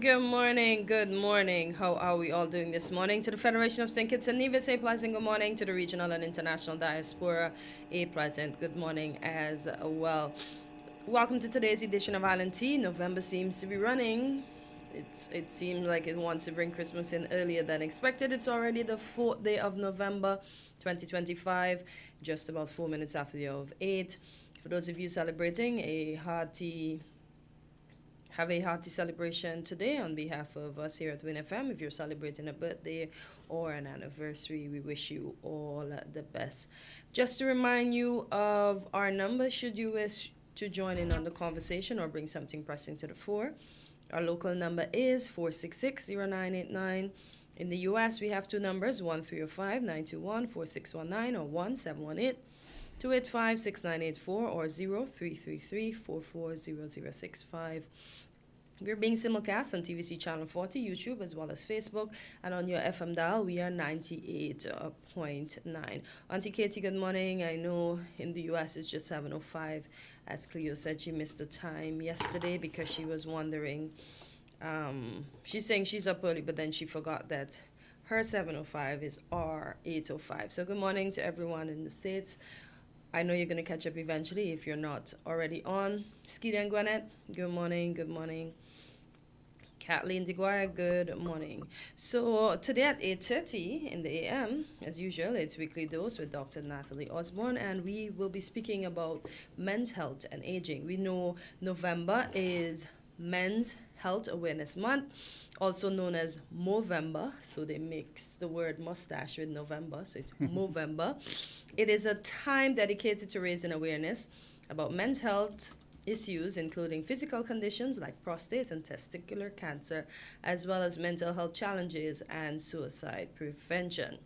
Good morning, good morning. How are we all doing this morning? To the Federation of St. Kitts and Nevis, a pleasant good morning. To the regional and international diaspora, a pleasant good morning as well. Welcome to today's edition of Island Tea. November seems to be running. It seems like it wants to bring Christmas in earlier than expected. It's already the 4th day of November 2025, just about 4 minutes after the hour of 8. For those of you celebrating, have a hearty celebration today on behalf of us here at WinFM. If you're celebrating a birthday or an anniversary, we wish you all the best. Just to remind you of our number, should you wish to join in on the conversation or bring something pressing to the fore. Our local number is 466-0989. In the U.S., we have two numbers, 1-305-921-4619 or 1-718-285-6984 or 0333-440065. We're being simulcast on TVC Channel 40, YouTube, as well as Facebook. And on your FM dial, we are 98.9. Auntie Katie, good morning. I know in the U.S. it's just 7:05. As Cleo said, she missed the time yesterday because she was wondering. She's saying she's up early, but then she forgot that her 7:05 is our 8:05. So good morning to everyone in the States. I know you're going to catch up eventually if you're not already on. Skeeter and Gwinnett, good morning, good morning. Kathleen DeGuire, good morning. So today at 8:30 in the a.m., as usual, it's Weekly Dose with Dr. Natalie Osborne, and we will be speaking about men's health and aging. We know November is Men's Health Awareness Month, also known as Movember. So they mix the word mustache with November, so it's Movember. It is a time dedicated to raising awareness about men's health issues, including physical conditions like prostate and testicular cancer, as well as mental health challenges and suicide prevention.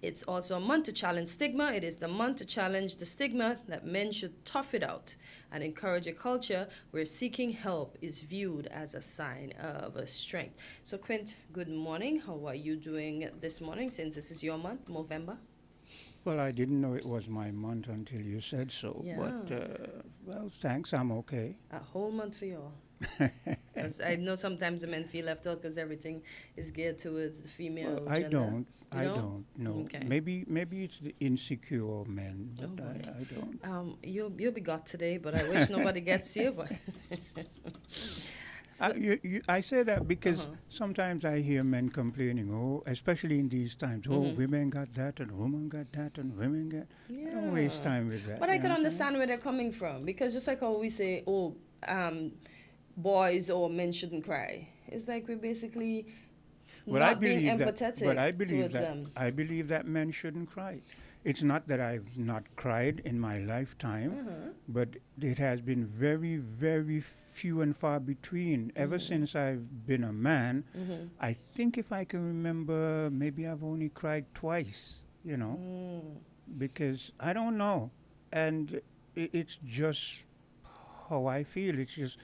It's also a month to challenge stigma. It is the month to challenge the stigma that men should tough it out and encourage a culture where seeking help is viewed as a sign of strength. So, Quint, good morning. How are you doing this morning since this is your month, November? Well, I didn't know it was my month until you said so. Yeah. But, well, thanks, I'm okay. A whole month for you all. 'Cause I know sometimes the men feel left out because everything is geared towards the female Well, I gender. don't. You I don't? don't. No. Okay. Maybe it's the insecure men, but Oh, boy. I don't. You'll be got today, but I wish nobody gets you. But so, I say that because Uh-huh. sometimes I hear men complaining, oh, especially in these times, oh, Mhm. women got that and women got that and women got. I don't waste yeah. time with that. But I you can know what I'm understand where they're coming from because just like how we say, oh, boys or men shouldn't cry. It's like we're basically Well, I not being believe that. empathetic But I believe towards that. them. I believe that men shouldn't cry. It's not that I've not cried in my lifetime, Uh-huh. but it has been very, very few and far between. Ever since I've been a man, Mhm. I think if I can remember, maybe I've only cried twice. You know, because I don't know, and it's just how I feel. It's just,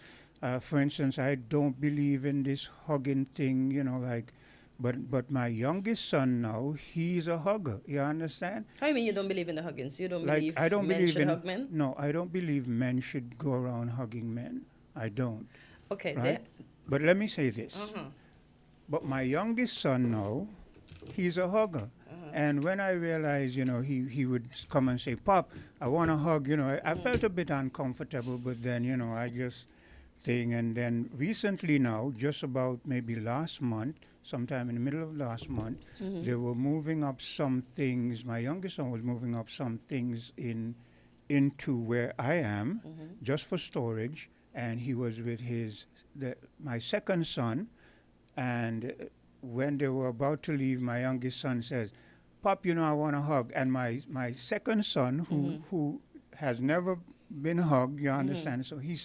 for instance, I don't believe in this hugging thing. You know, like. But my youngest son now, he's a hugger. You understand? How you mean you don't believe in the huggings? You don't Like believe I don't men believe should in hug men? no, I don't believe men should go around hugging men. I don't. Okay, Right? But let me say this. Uh-huh. But my youngest son now, he's a hugger. And when I realized, you know, he would come and say, "Pop, I want a hug," you know, I felt a bit uncomfortable, but then, you know, I just thing. And then recently now, just about maybe last month, sometime in the middle of last month, they were moving up some things. My youngest son was moving up some things into where I am, just for storage. And he was with my second son. And when they were about to leave, my youngest son says, "Pop, you know, I want a hug." And my second son, who has never been hugged, you understand? So he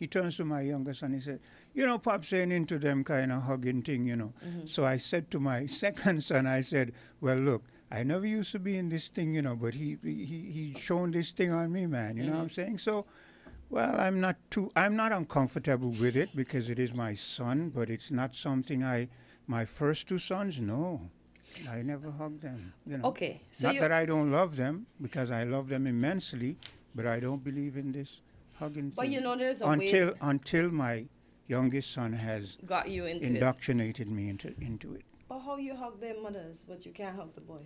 turns to my younger son, he said, "You know, Pop's ain't into them kind of hugging thing, you know." So I said to my second son, I said, "Well, look, I never used to be in this thing, you know, but he shown this thing on me, man, you know what I'm saying?" So, well, I'm not uncomfortable with it because it is my son, but it's not something my first two sons, no. I never hugged them, you know. Okay, so Not that I don't love them, because I love them immensely, but I don't believe in this hugging But thing. you know there's a until way. until my youngest son has Got you into it. indoctrinated me into it. But how you hug their mothers, but you can't hug the boys?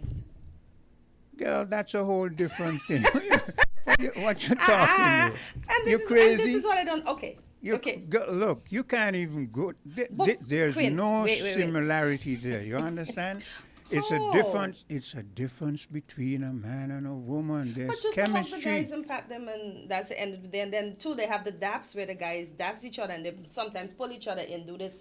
Girl, that's a whole different thing. What you talking Ah, about? and You this is crazy? what I don't. Okay, You okay. look, you can't even go. But There's Quinn, no wait. similarity there. You understand? It's a How? difference. It's a difference between a man and a woman. But There's just to hug the chemistry. guys and pat them, and that's the end of the day. And then too, they have the daps where the guys daps each other, and they sometimes pull each other in, do this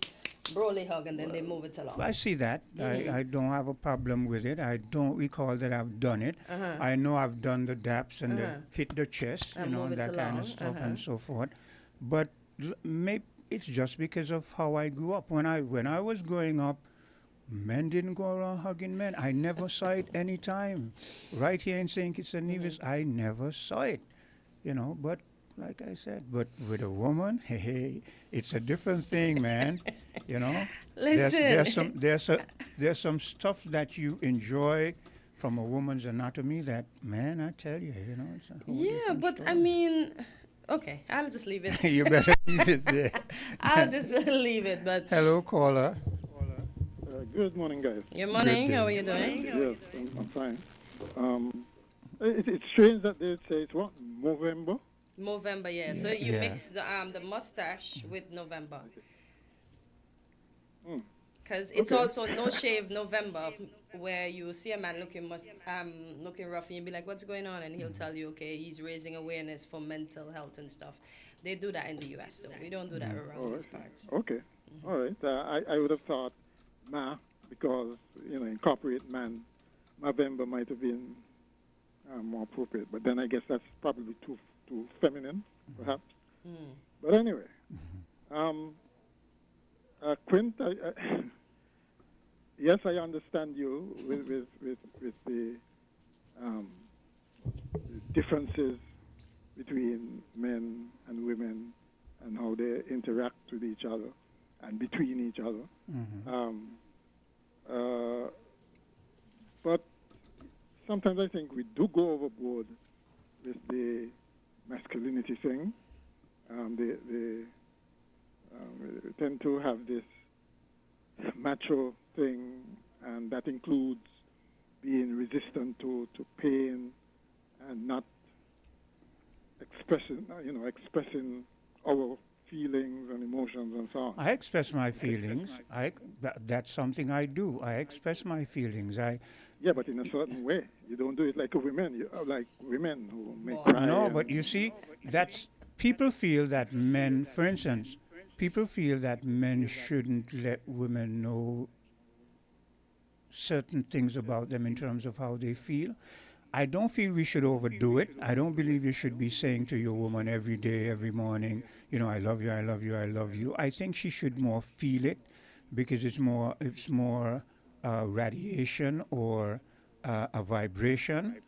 broly hug, and then they move it along. I see that. I don't have a problem with it. I don't recall that I've done it. I know I've done the daps and the hit the chest, And you know, move and it that kind along. of stuff and so forth. But maybe it's just because of how I grew up. When I was growing up, men didn't go around hugging men. I never saw it any time. Right here in St. Kitts and Nevis, I never saw it. You know, but like I said, but with a woman, hey, it's a different thing, man. You know, Listen. there's some stuff that you enjoy from a woman's anatomy that, man, I tell you, you know, it's a whole Yeah, different but I story. mean, okay, I'll just leave it. You better leave it there. I'll just leave it. But Hello, caller. Good morning, guys. good morning. day. How are you doing? Yes, I'm fine. It's strange that they say it's what, November? November, yeah. So you Yeah. mix the mustache with November. Because it's Okay. also no shave November, where you see a man looking rough, and you be like, "What's going on?" And he'll tell you, "Okay, he's raising awareness for mental health and stuff." They do that in the U.S. though. We don't do that around these parts. Okay. All right. I would have thought, because, in corporate man, November might have been more appropriate. But then I guess that's probably too feminine, perhaps. But anyway, Quint, yes, I understand you with the differences between men and women and how they interact with each other and between each other. But sometimes I think we do go overboard with the masculinity thing. We tend to have this macho thing, and that includes being resistant to pain and not expressing our feelings and emotions and so on. I express my feelings. That's something I do. I express my feelings. Yeah, but in a certain way. You don't do it like like women who may Boy. cry. No, and- but you see, that's people feel that men, for instance, people feel that men shouldn't let women know certain things about them in terms of how they feel. I don't feel we should overdo it. I don't believe you should be saying to your woman every day, every morning, I love you, I love you, I love you. I think she should more feel it because it's more radiation or a vibration.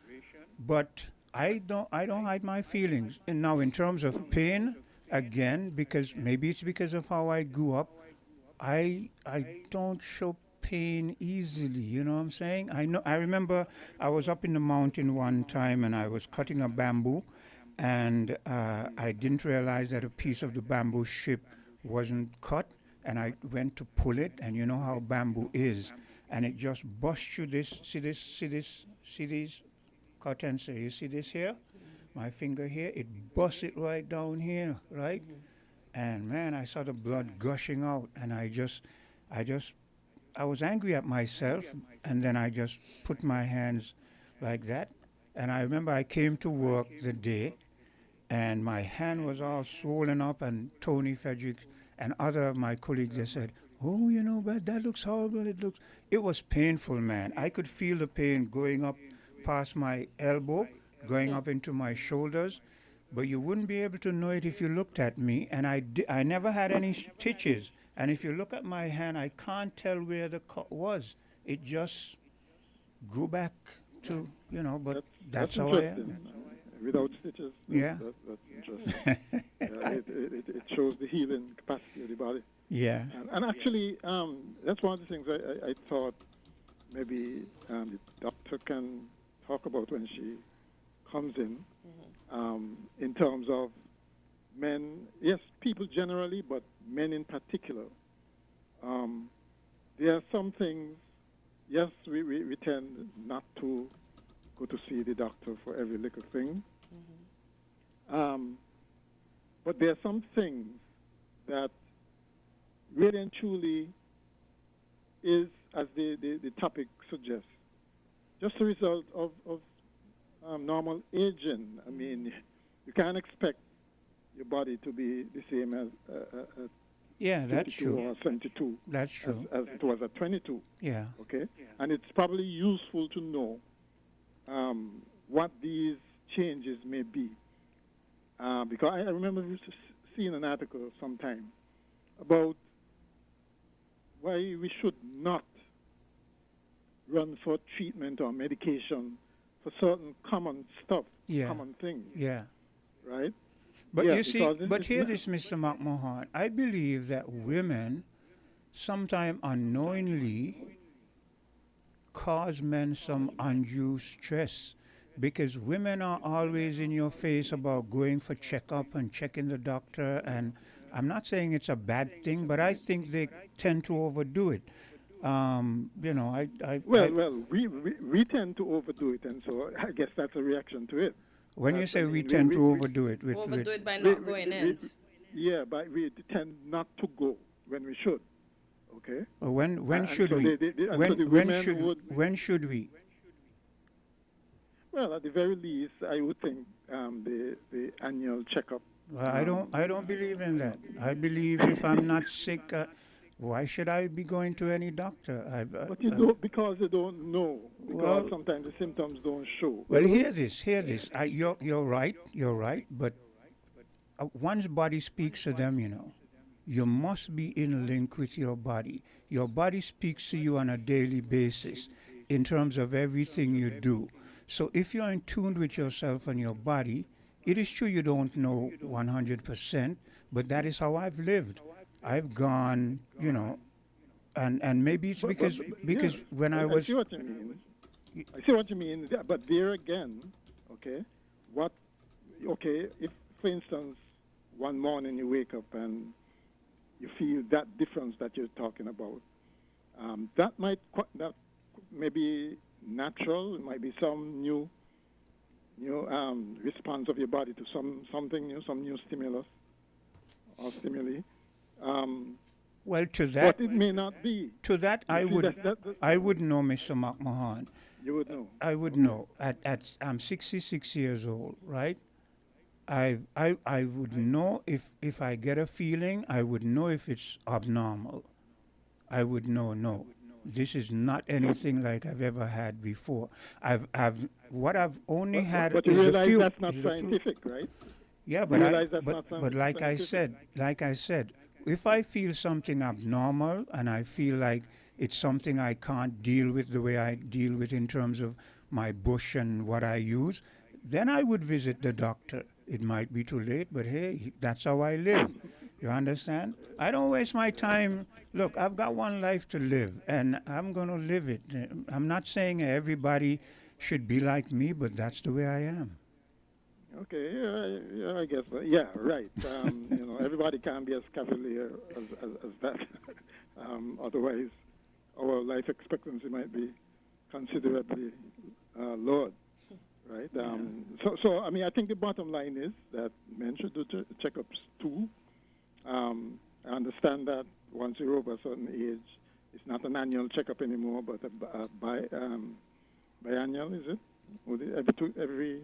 But I don't hide my feelings. And now in terms of pain, again, because maybe it's because of how I grew up, I don't show pain easily, you know what I'm saying? I remember I was up in the mountain one time and I was cutting a bamboo and I didn't realize that a piece of the bamboo ship wasn't cut and I went to pull it and you know how bamboo is and it just busts you see these cotton, so you see this here? My finger here, it busts it right down here, right? And man, I saw the blood gushing out and I was angry at myself, and then I just put my hands like that. And I remember I came to work the day, and my hand was all swollen up, and Tony Frederick and other of my colleagues, they said, "Oh, but that looks horrible. It was painful, man. I could feel the pain going up past my elbow, going up into my shoulders, but you wouldn't be able to know it if you looked at me, and I never had any stitches. And if you look at my hand, I can't tell where the cut was. It just grew back to, but that's how I interesting. am. Without stitches. Yeah. That's interesting. It shows the healing capacity of the body. Yeah. And actually, that's one of the things I thought maybe the doctor can talk about when she comes in terms of men, yes, people generally, but men in particular, there are some things, yes, we tend not to go to see the doctor for every little thing. But there are some things that really and truly is, as the topic suggests, just a result of normal aging. I mean, you can't expect your body to be the same as Yeah, that's 52 true. or 72 That's true. as it was at 22. Yeah. Okay, and it's probably useful to know what these changes may be, because I remember seeing an article sometime about why we should not run for treatment or medication for certain common stuff, Yeah. common things, Yeah. right? But Yeah, you see, because but it's hear not- this, Mr. McMahon. I believe that women sometimes unknowingly cause men some undue stress because women are always in your face about going for checkup and checking the doctor. And I'm not saying it's a bad thing, but I think they tend to overdo it. You know, Well, we tend to overdo it, and so I guess that's a reaction to it. when you That's, say I we mean, tend to overdo it, Overdo it by we- not going in. yeah, but we tend not to go when we should. Okay. when And should so we? and so the women would, When should we? well, at the very least, I would think the annual checkup. Well, I don't believe in that. I believe if I'm not sick, why should I be going to any doctor? But you don't, because you don't know, because Well- sometimes the symptoms don't show. Well, hear this. You're right. You're right. But one's body speaks to them. You know, you must be in link with your body. Your body speaks to you on a daily basis, in terms of everything you do. So if you're in tune with yourself and your body, it is true you don't know 100%, but that is how I've lived. I've gone, you know, and maybe it's because yes, when I I was see what you mean. I see what you mean. But there again, okay, if for instance one morning you wake up and you feel that difference that you're talking about, that may be natural. It might be some new response of your body to something new, some new stimulus or stimuli. well to that But it may not be. to that I You see, would that- I would know, Mr. McMahon. You would know. I would know. I'm 66 years old, right? I would know if I get a feeling. I would know if it's abnormal. I would know. No, this is not anything like I've ever had before. I've only had But you is a realize few. that's not is a few- scientific, right? Yeah, but realize that's not but like I scientific. said, if I feel something abnormal and I feel like it's something I can't deal with the way I deal with in terms of my bush and what I use, then I would visit the doctor. It might be too late, but hey, that's how I live. You understand? I don't waste my time. Look, I've got one life to live, and I'm going to live it. I'm not saying everybody should be like me, but that's the way I am. Okay, yeah, I guess. Yeah, right. Everybody can't be as cavalier as that. Otherwise, our life expectancy might be considerably lowered, right? So, I mean, I think the bottom line is that men should do checkups too. I understand that once you're over a certain age, it's not an annual checkup anymore, but a biannual, is it? Or every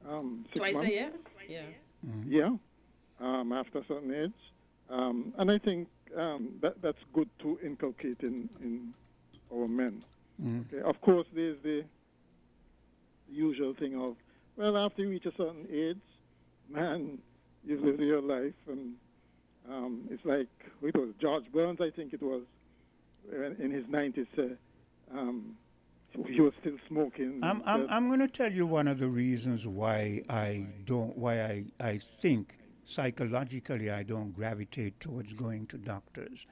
6 Twice months? a year? Yeah. Yeah, after a certain age. And I think that's good to inculcate in our men. Okay. Of course, there's the usual thing of, well, after you reach a certain age, man, you've lived your life, and it's like, it was George Burns, I think it was, in his 90s, he was still smoking. I'm going to tell you one of the reasons why I think psychologically I don't gravitate towards going to doctors.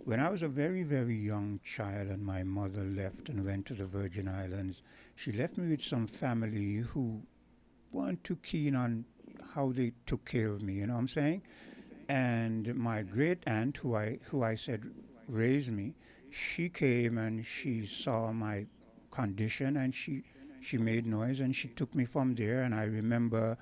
When I was a very, very young child and my mother left and went to the Virgin Islands, she left me with some family who weren't too keen on how they took care of me. You know what I'm saying? And my great aunt, who I said raised me, she came and she saw my condition, and she made noise and she took me from there. And I remember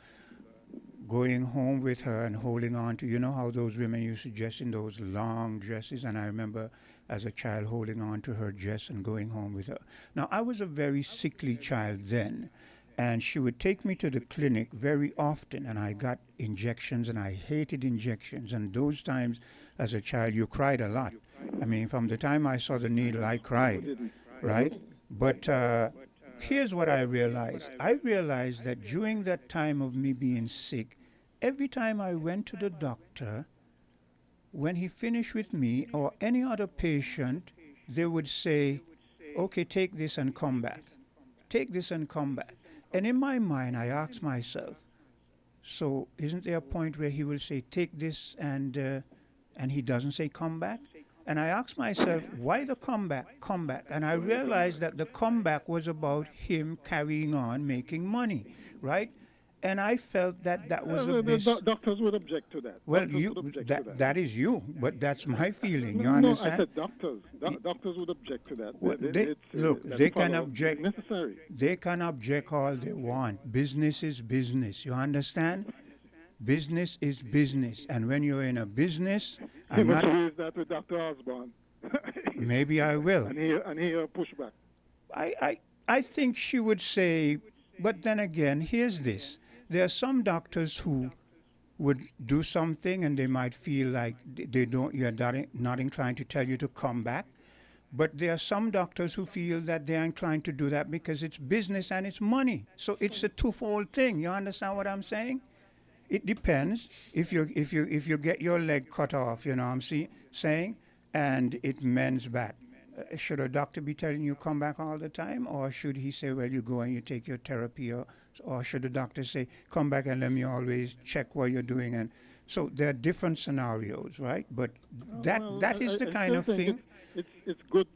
going home with her and holding on to, you know how those women used to dress in those long dresses, and I remember as a child holding on to her dress and going home with her. Now, I was a very sickly child then, and she would take me to the clinic very often, and I got injections, and I hated injections. And those times as a child, you cried a lot. I mean, from the time I saw the needle, I cried, right? But here's what I realized. I realized that during that time of me being sick, every time I went to the doctor, when he finished with me or any other patient, they would say, okay, take this and come back. Take this and come back. And in my mind, I asked myself, so isn't there a point where he will say, take this and he doesn't say come back? And I asked myself, why the comeback? Comeback. And I realized that the comeback was about him carrying on making money, right? And I felt that that was a doctors would object to that. Well, Doctors you would object to that. that is you, but that's my feeling. You No, I understand? said doctors. Doctors would object to that. Well, look, that's they can part of object. necessary. They can object all they want. Business is business. You understand? Business is business, and when you're in a business, I'm But not. raise that with Dr. Osborne. Maybe I will. and hear pushback. I think she would say, but then again, here's this. There are some doctors who would do something and they might feel like you're not inclined to tell you to come back. But there are some doctors who feel that they're inclined to do that because it's business and it's money. So it's a twofold thing. You understand what I'm saying? It depends. If you get your leg cut off, you know what I'm saying, and it mends back. Should a doctor be telling you come back all the time, or should he say, well, you go and you take your therapy, or should the doctor say, come back and let me always check what you're doing? And so there are different scenarios, right? But that is the kind of thing. It's good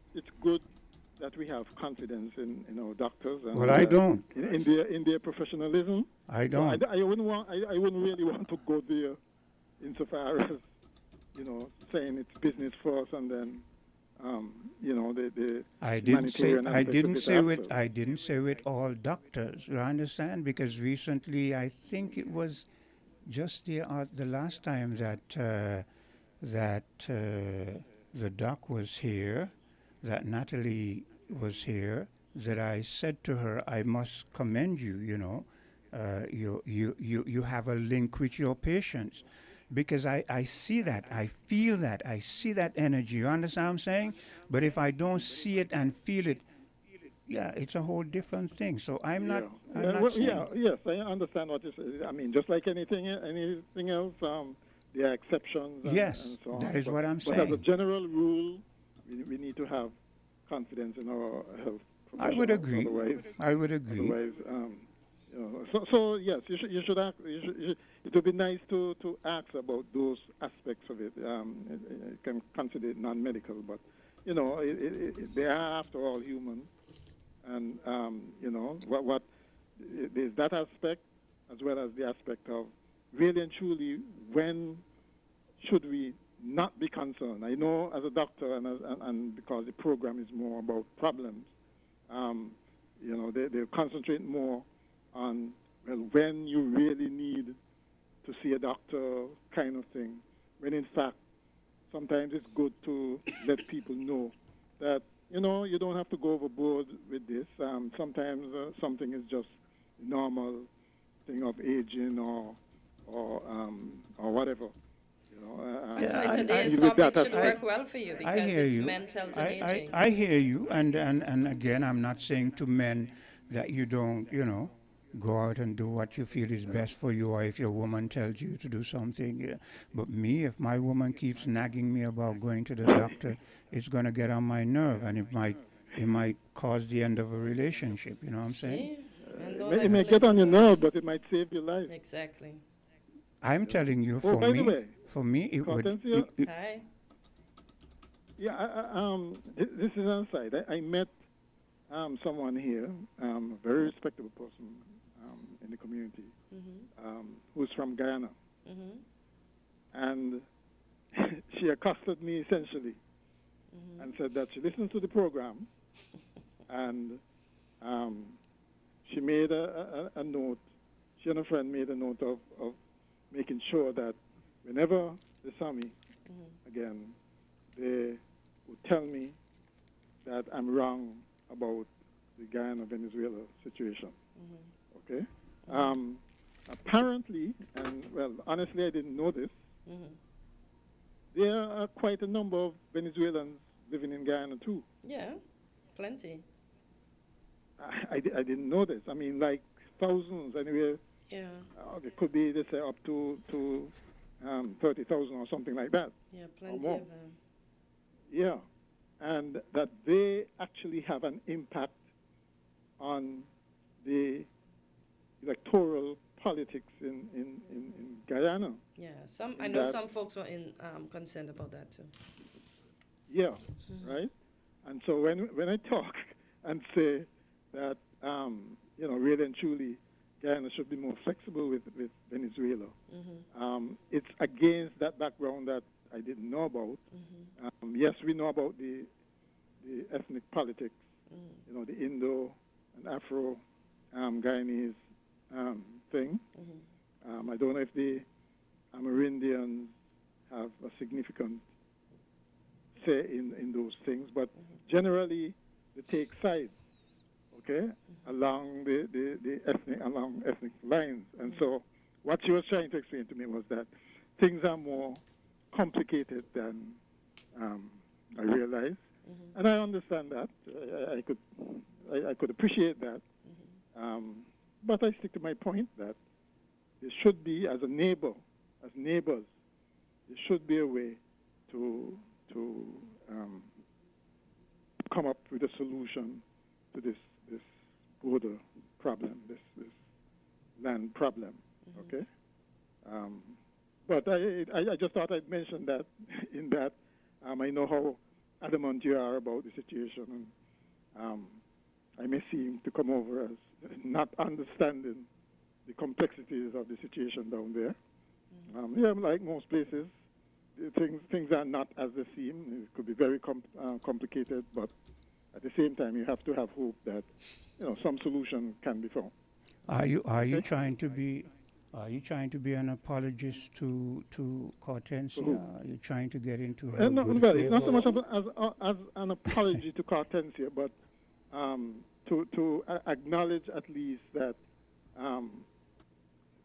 that we have confidence in our doctors. And, well, I don't. In their professionalism. I don't. I wouldn't really want to go there, insofar as saying it's business for us and then. The I didn't say with all doctors. You understand? Because recently, I think it was just the last time that the doc was here, that Natalie was here, that I said to her, I must commend you. You have a link with your patients. Because I see that, I feel that, I see that energy. You understand what I'm saying? But if I don't see it and feel it, yeah, it's a whole different thing. So I'm not saying. Yes, I understand what you say. I mean, just like anything else, there are exceptions. Yes, and so on. that is what I'm saying. But as a general rule, we need to have confidence in our health professionals. I would agree. Otherwise, so yes, you should ask. It would be nice to ask about those aspects of it. You can consider it non-medical, but they are after all human, and what there's that aspect as well as the aspect of really and truly when should we not be concerned. I know as a doctor and because the program is more about problems, they concentrate more on when you really need to see a doctor kind of thing, when in fact sometimes it's good to let people know that you don't have to go overboard with this. Sometimes something is just normal thing of aging or whatever. That's why today's topic should work well for you because it's men's health and aging. I hear you, and again, I'm not saying to men that you don't, go out and do what you feel is best for you, or if your woman tells you to do something. Yeah. But me, if my woman keeps nagging me about going to the doctor, it's going to get on my nerve, and it might cause the end of a relationship. You know what I'm saying? It may get on your nerve, but it might save your life. Exactly. I'm telling you, for me, it would. Hi. Yeah, this is an aside. I met someone here, a very respectable person in in the community who's from Guyana. And she accosted me essentially and said that she listened to the program and she made a note, she and a friend made a note of making sure that whenever they saw me again, they would tell me that I'm wrong about the Guyana-Venezuela situation. Okay? Apparently, and well, honestly, I didn't know this, there are quite a number of Venezuelans living in Guyana too. Yeah, plenty. I didn't know this. I mean, like thousands anyway. Yeah. It could be, they say, up to 30,000 or something like that. Yeah, plenty more. of them. Yeah, and that they actually have an impact on the electoral politics in Guyana. Yeah, I know some folks were concerned about that too. Yeah, right? And so when I talk and say that, really and truly, Guyana should be more flexible with Venezuela, it's against that background that I didn't know about. Yes, we know about the ethnic politics, the Indo and Afro Guyanese thing. I don't know if the Amerindians have a significant say in those things, but generally they take sides, okay, along the ethnic lines. And so what she was trying to explain to me was that things are more complicated than I realized, and I understand that. I could appreciate that, but I stick to my point that there should be, as neighbors, there should be a way to come up with a solution to this border problem, this land problem. Okay. But I just thought I'd mention that in that I know how adamant you are about the situation, and I may seem to come over as not understanding the complexities of the situation down there. Like most places, things are not as they seem. It could be very complicated, but at the same time, you have to have hope that some solution can be found. Are you trying to be an apologist to Hortensia? Are you trying to get into her good favor? Not so much as an apology to Hortensia, but to acknowledge at least that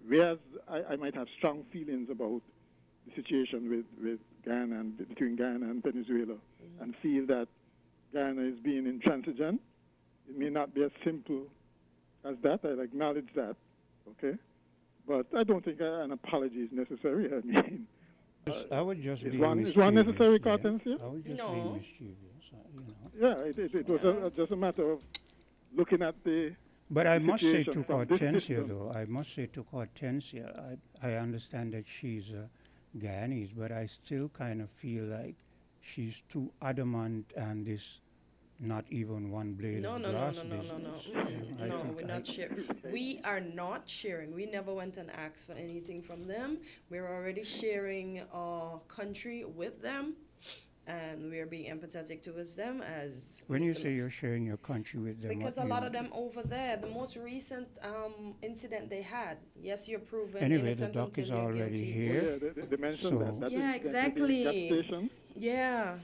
whereas I might have strong feelings about the situation with Guyana and between Guyana and Venezuela, and feel that Guyana is being intransigent, it may not be as simple as that. I'll acknowledge that, okay? But I don't think an apology is necessary. I mean, I would just be mischievous. Is one necessary, Hortensia? I would just be mischievous, Yeah, it was just a matter of looking at the. But I must say to Hortensia, though, I understand that she's Guyanese, but I still kind of feel like she's too adamant and this not even one blade of grass business. No, we're not sharing. We are not sharing. We never went and asked for anything from them. We're already sharing our country with them, and we're being empathetic towards them as. When you say you're sharing your country with them, because a lot of them over there, the most recent incident they had. Yes, you're proven anyway, innocent the doc is until you're already guilty. here. Yeah, they mentioned that. Yeah, exactly. Yeah.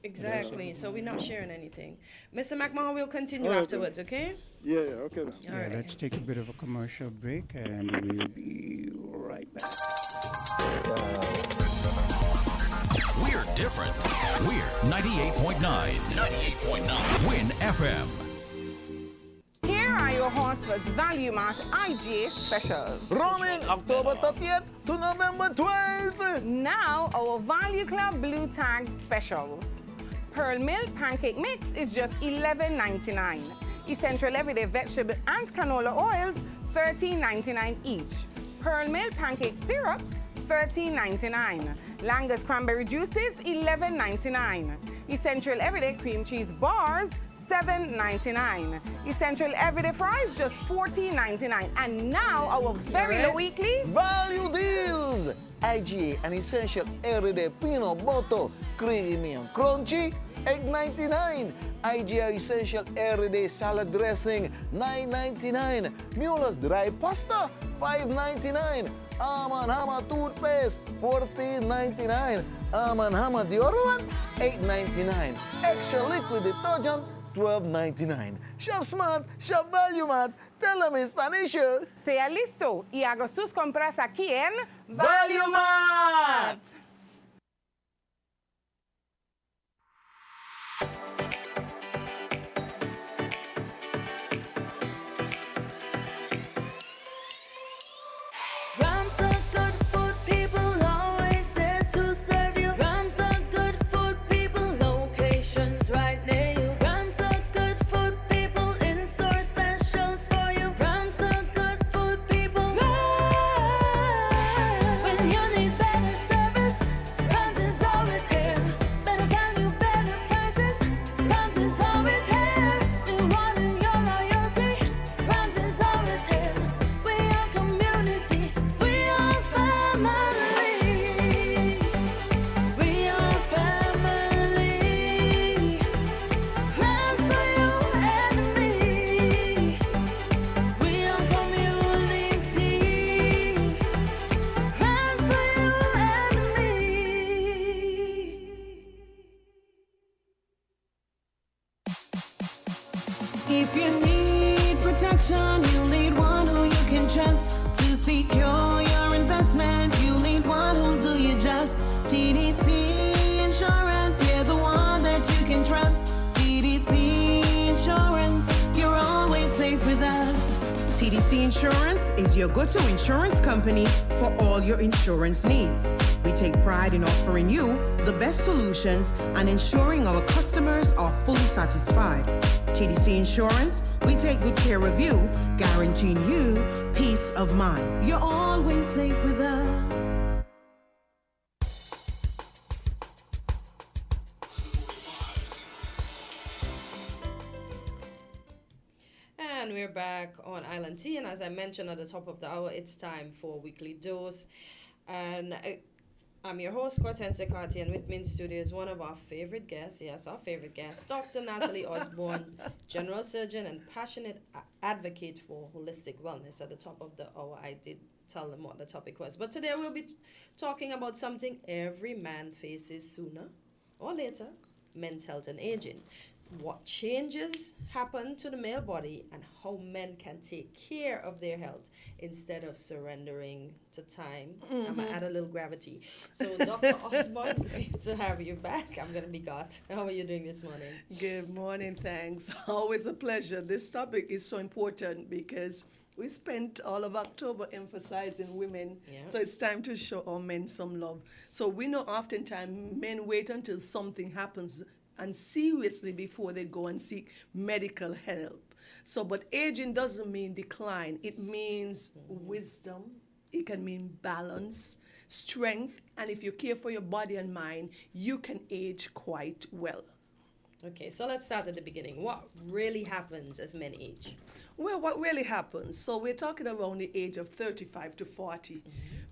Exactly. So we're not sharing anything. Mr. McMahon, we'll continue All right, afterwards, okay? Yeah, okay then. All right. Let's take a bit of a commercial break and we'll be right back. We're different. We're 98.9. 98.9. Win FM. Here are your Hornsford's Value Mart IGA specials. Running October 30th to November 12th. Now, our Value Club Blue Tag specials. Pearl Mill Pancake Mix is just $11.99. Essential Everyday Vegetable and Canola Oils, $13.99 each. Pearl Mill Pancake Syrups, $13.99. Langus Cranberry Juices, $11.99. Essential Everyday Cream Cheese Bars, $7.99. Essential everyday fries, just $14.99. And now our very low weekly Value deals! IGA and essential everyday peanut butter, creamy and crunchy, $8.99. IGA essential everyday salad dressing, $9.99. Mueller's dry pasta, $5.99. Arm & Hammer toothpaste, $14.99. Arm & Hammer deodorant, $8.99. Extra liquid detergent, $12.99. Shop smart, shop value mart. Tell them in Spanish. sea listo y haga sus compras aquí en Value Mart. Rams the good food people always there to serve you. Rams the good food people, locations right near you. Rams the good food people, in-store specials for you. Rams the good food people. Rams. When you need better service, Rams is always here. Better value, better prices. Rams is always here. Rewarding your loyalty. Rams is always here. We are community. We are family. We are family. Rams for you and me. We are community. Rams for you and me. If you need protection, you need one who you can trust to secure your investment. You need one who'll do you just. TDC Insurance, you're the one that you can trust. TDC Insurance, you're always safe with us. TDC Insurance is your go-to insurance company for all your insurance needs. We take pride in offering you the best solutions and ensuring our customers are fully satisfied. TDC Insurance, we take good care of you, guaranteeing you peace of mind. You're always safe with us. And we're back on Island Tea, and as I mentioned at the top of the hour, it's time for Weekly Dose. And I'm your host, Cortense Carty, and with me in studio is one of our favorite guests. Yes, our favorite guest, Dr. Natalie Osborne, general surgeon and passionate advocate for holistic wellness. At the top of the hour, I did tell them what the topic was. But today we'll be talking about something every man faces sooner or later, men's health and aging. What changes happen to the male body and how men can take care of their health instead of surrendering to time. I'm going to add a little gravity. So, Dr. Osborne, great to have you back. I'm going to be got. How are you doing this morning? Good morning, thanks. Always a pleasure. This topic is so important because we spent all of October emphasizing women, so it's time to show our men some love. So we know oftentimes men wait until something happens and seriously before they go and seek medical help. So, but aging doesn't mean decline. It means wisdom. It can mean balance, strength, and if you care for your body and mind, you can age quite well. Okay, so let's start at the beginning. What really happens as men age? Well, what really happens? So we're talking around the age of 35 to 40.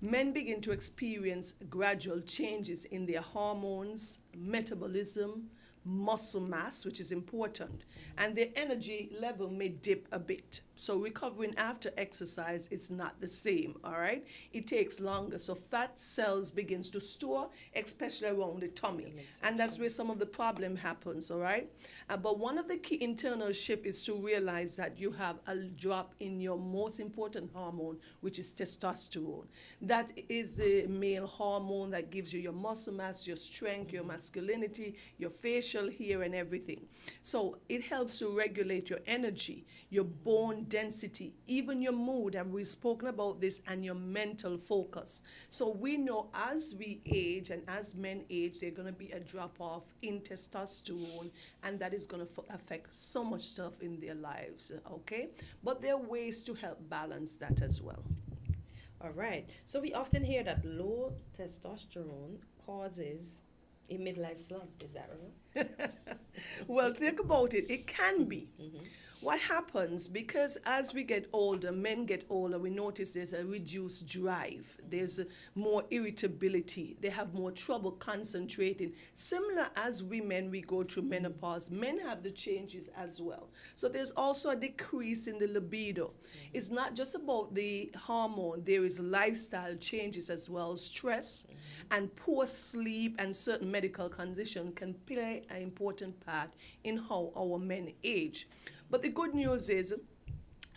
Men begin to experience gradual changes in their hormones, metabolism, muscle mass, which is important, and their energy level may dip a bit. So recovering after exercise is not the same, all right? It takes longer. So fat cells begins to store, especially around the tummy. And that's where some of the problem happens, all right? But one of the key internal shifts is to realize that you have a drop in your most important hormone, which is testosterone. That is the male hormone that gives you your muscle mass, your strength, your masculinity, your facial hair, and everything. So it helps to regulate your energy, your bone density, even your mood, and we've spoken about this, and your mental focus. So we know as we age and as men age, there's going to be a drop-off in testosterone, and that is going to affect so much stuff in their lives, okay? But there are ways to help balance that as well. All right. So we often hear that low testosterone causes A midlife slump, is that real? Well, think about it. It can be. What happens, because as we get older, men get older, we notice there's a reduced drive. There's more irritability. They have more trouble concentrating. Similar as women, we go through menopause. Men have the changes as well. So there's also a decrease in the libido. It's not just about the hormone. There is lifestyle changes as well. Stress and poor sleep and certain medical conditions can play an important part in how our men age. But the good news is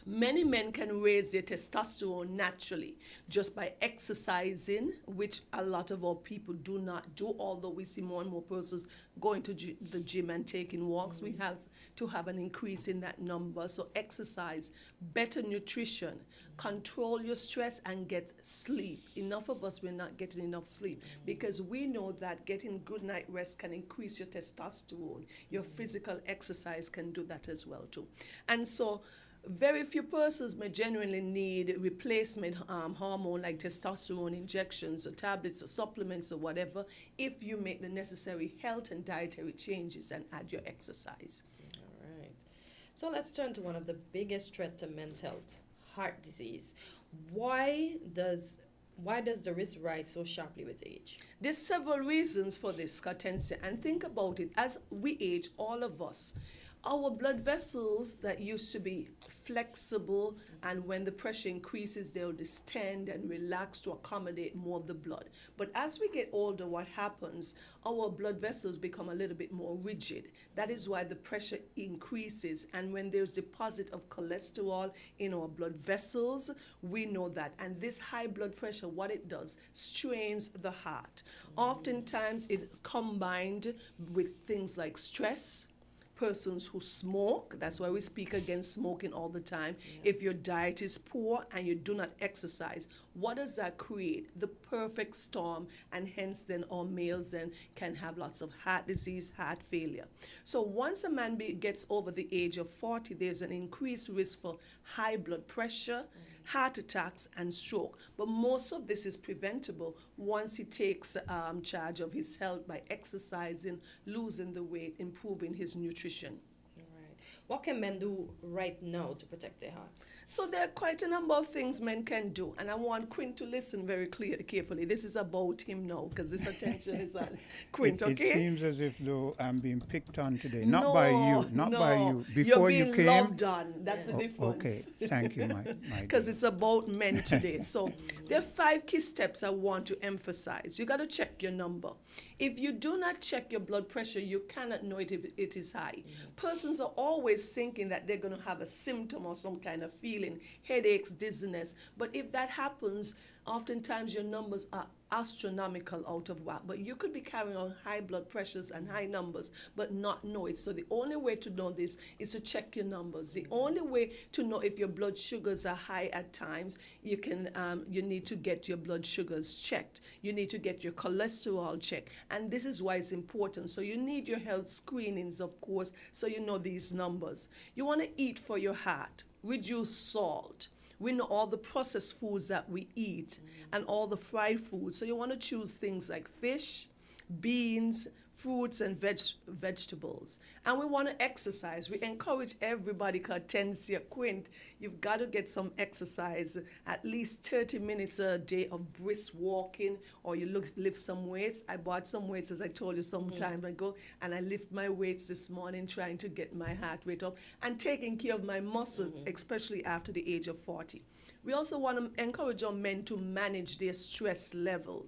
many men can raise their testosterone naturally just by exercising, which a lot of our people do not do, although we see more and more persons going to the gym and taking walks. We have to have an increase in that number. So exercise, better nutrition, control your stress, and get sleep. Enough of us, we're not getting enough sleep because we know that getting good night rest can increase your testosterone. Your physical exercise can do that as well too. And so very few persons may genuinely need replacement hormone like testosterone injections or tablets or supplements or whatever if you make the necessary health and dietary changes and add your exercise. All right. So let's turn to one of the biggest threats to men's health, heart disease. Why does the risk rise so sharply with age? There's several reasons for this, Hortensia, and think about it. As we age, all of us, our blood vessels that used to be flexible, and when the pressure increases, they'll distend and relax to accommodate more of the blood. But as we get older, what happens? Our blood vessels become a little bit more rigid. That is why the pressure increases. And when there's deposit of cholesterol in our blood vessels, we know that. And this high blood pressure, what it does, strains the heart. Oftentimes, it's combined with things like stress, persons who smoke. That's why we speak against smoking all the time. If your diet is poor and you do not exercise, what does that create? The perfect storm, and hence then our males then can have lots of heart disease, heart failure. So once a man gets over the age of 40, there's an increased risk for high blood pressure, heart attacks, and stroke. But most of this is preventable once he takes charge of his health by exercising, losing the weight, improving his nutrition. Right. What can men do right now to protect their hearts? So there are quite a number of things men can do, and I want Quint to listen very carefully. This is about him now, because this attention is on Quint, okay? It seems as if though I'm being picked on today, not by you, not by you. you're Before being you came, loved on. That's the difference. okay, thank you, my Because dear. it's about men today. So there are 5 key steps I want to emphasize. You got to check your number. If you do not check your blood pressure, you cannot know if it is high. Persons are always thinking that they're going to have a symptom or some kind of feeling, headaches, dizziness. But if that happens, oftentimes your numbers are astronomical out of whack. But you could be carrying on high blood pressures and high numbers, but not know it. So the only way to know this is to check your numbers. The only way to know if your blood sugars are high at times, you need to get your blood sugars checked. You need to get your cholesterol checked. And this is why it's important. So you need your health screenings, of course, so you know these numbers. You want to eat for your heart. Reduce salt. We know all the processed foods that we eat and all the fried foods. So you want to choose things like fish, beans, fruits, and vegetables. And we want to exercise. We encourage everybody, Hortensia, Quint, you've got to get some exercise, at least 30 minutes a day of brisk walking, or you lift some weights. I bought some weights, as I told you some time ago, and I lift my weights this morning, trying to get my heart rate up and taking care of my muscle, especially after the age of 40. We also want to encourage our men to manage their stress levels.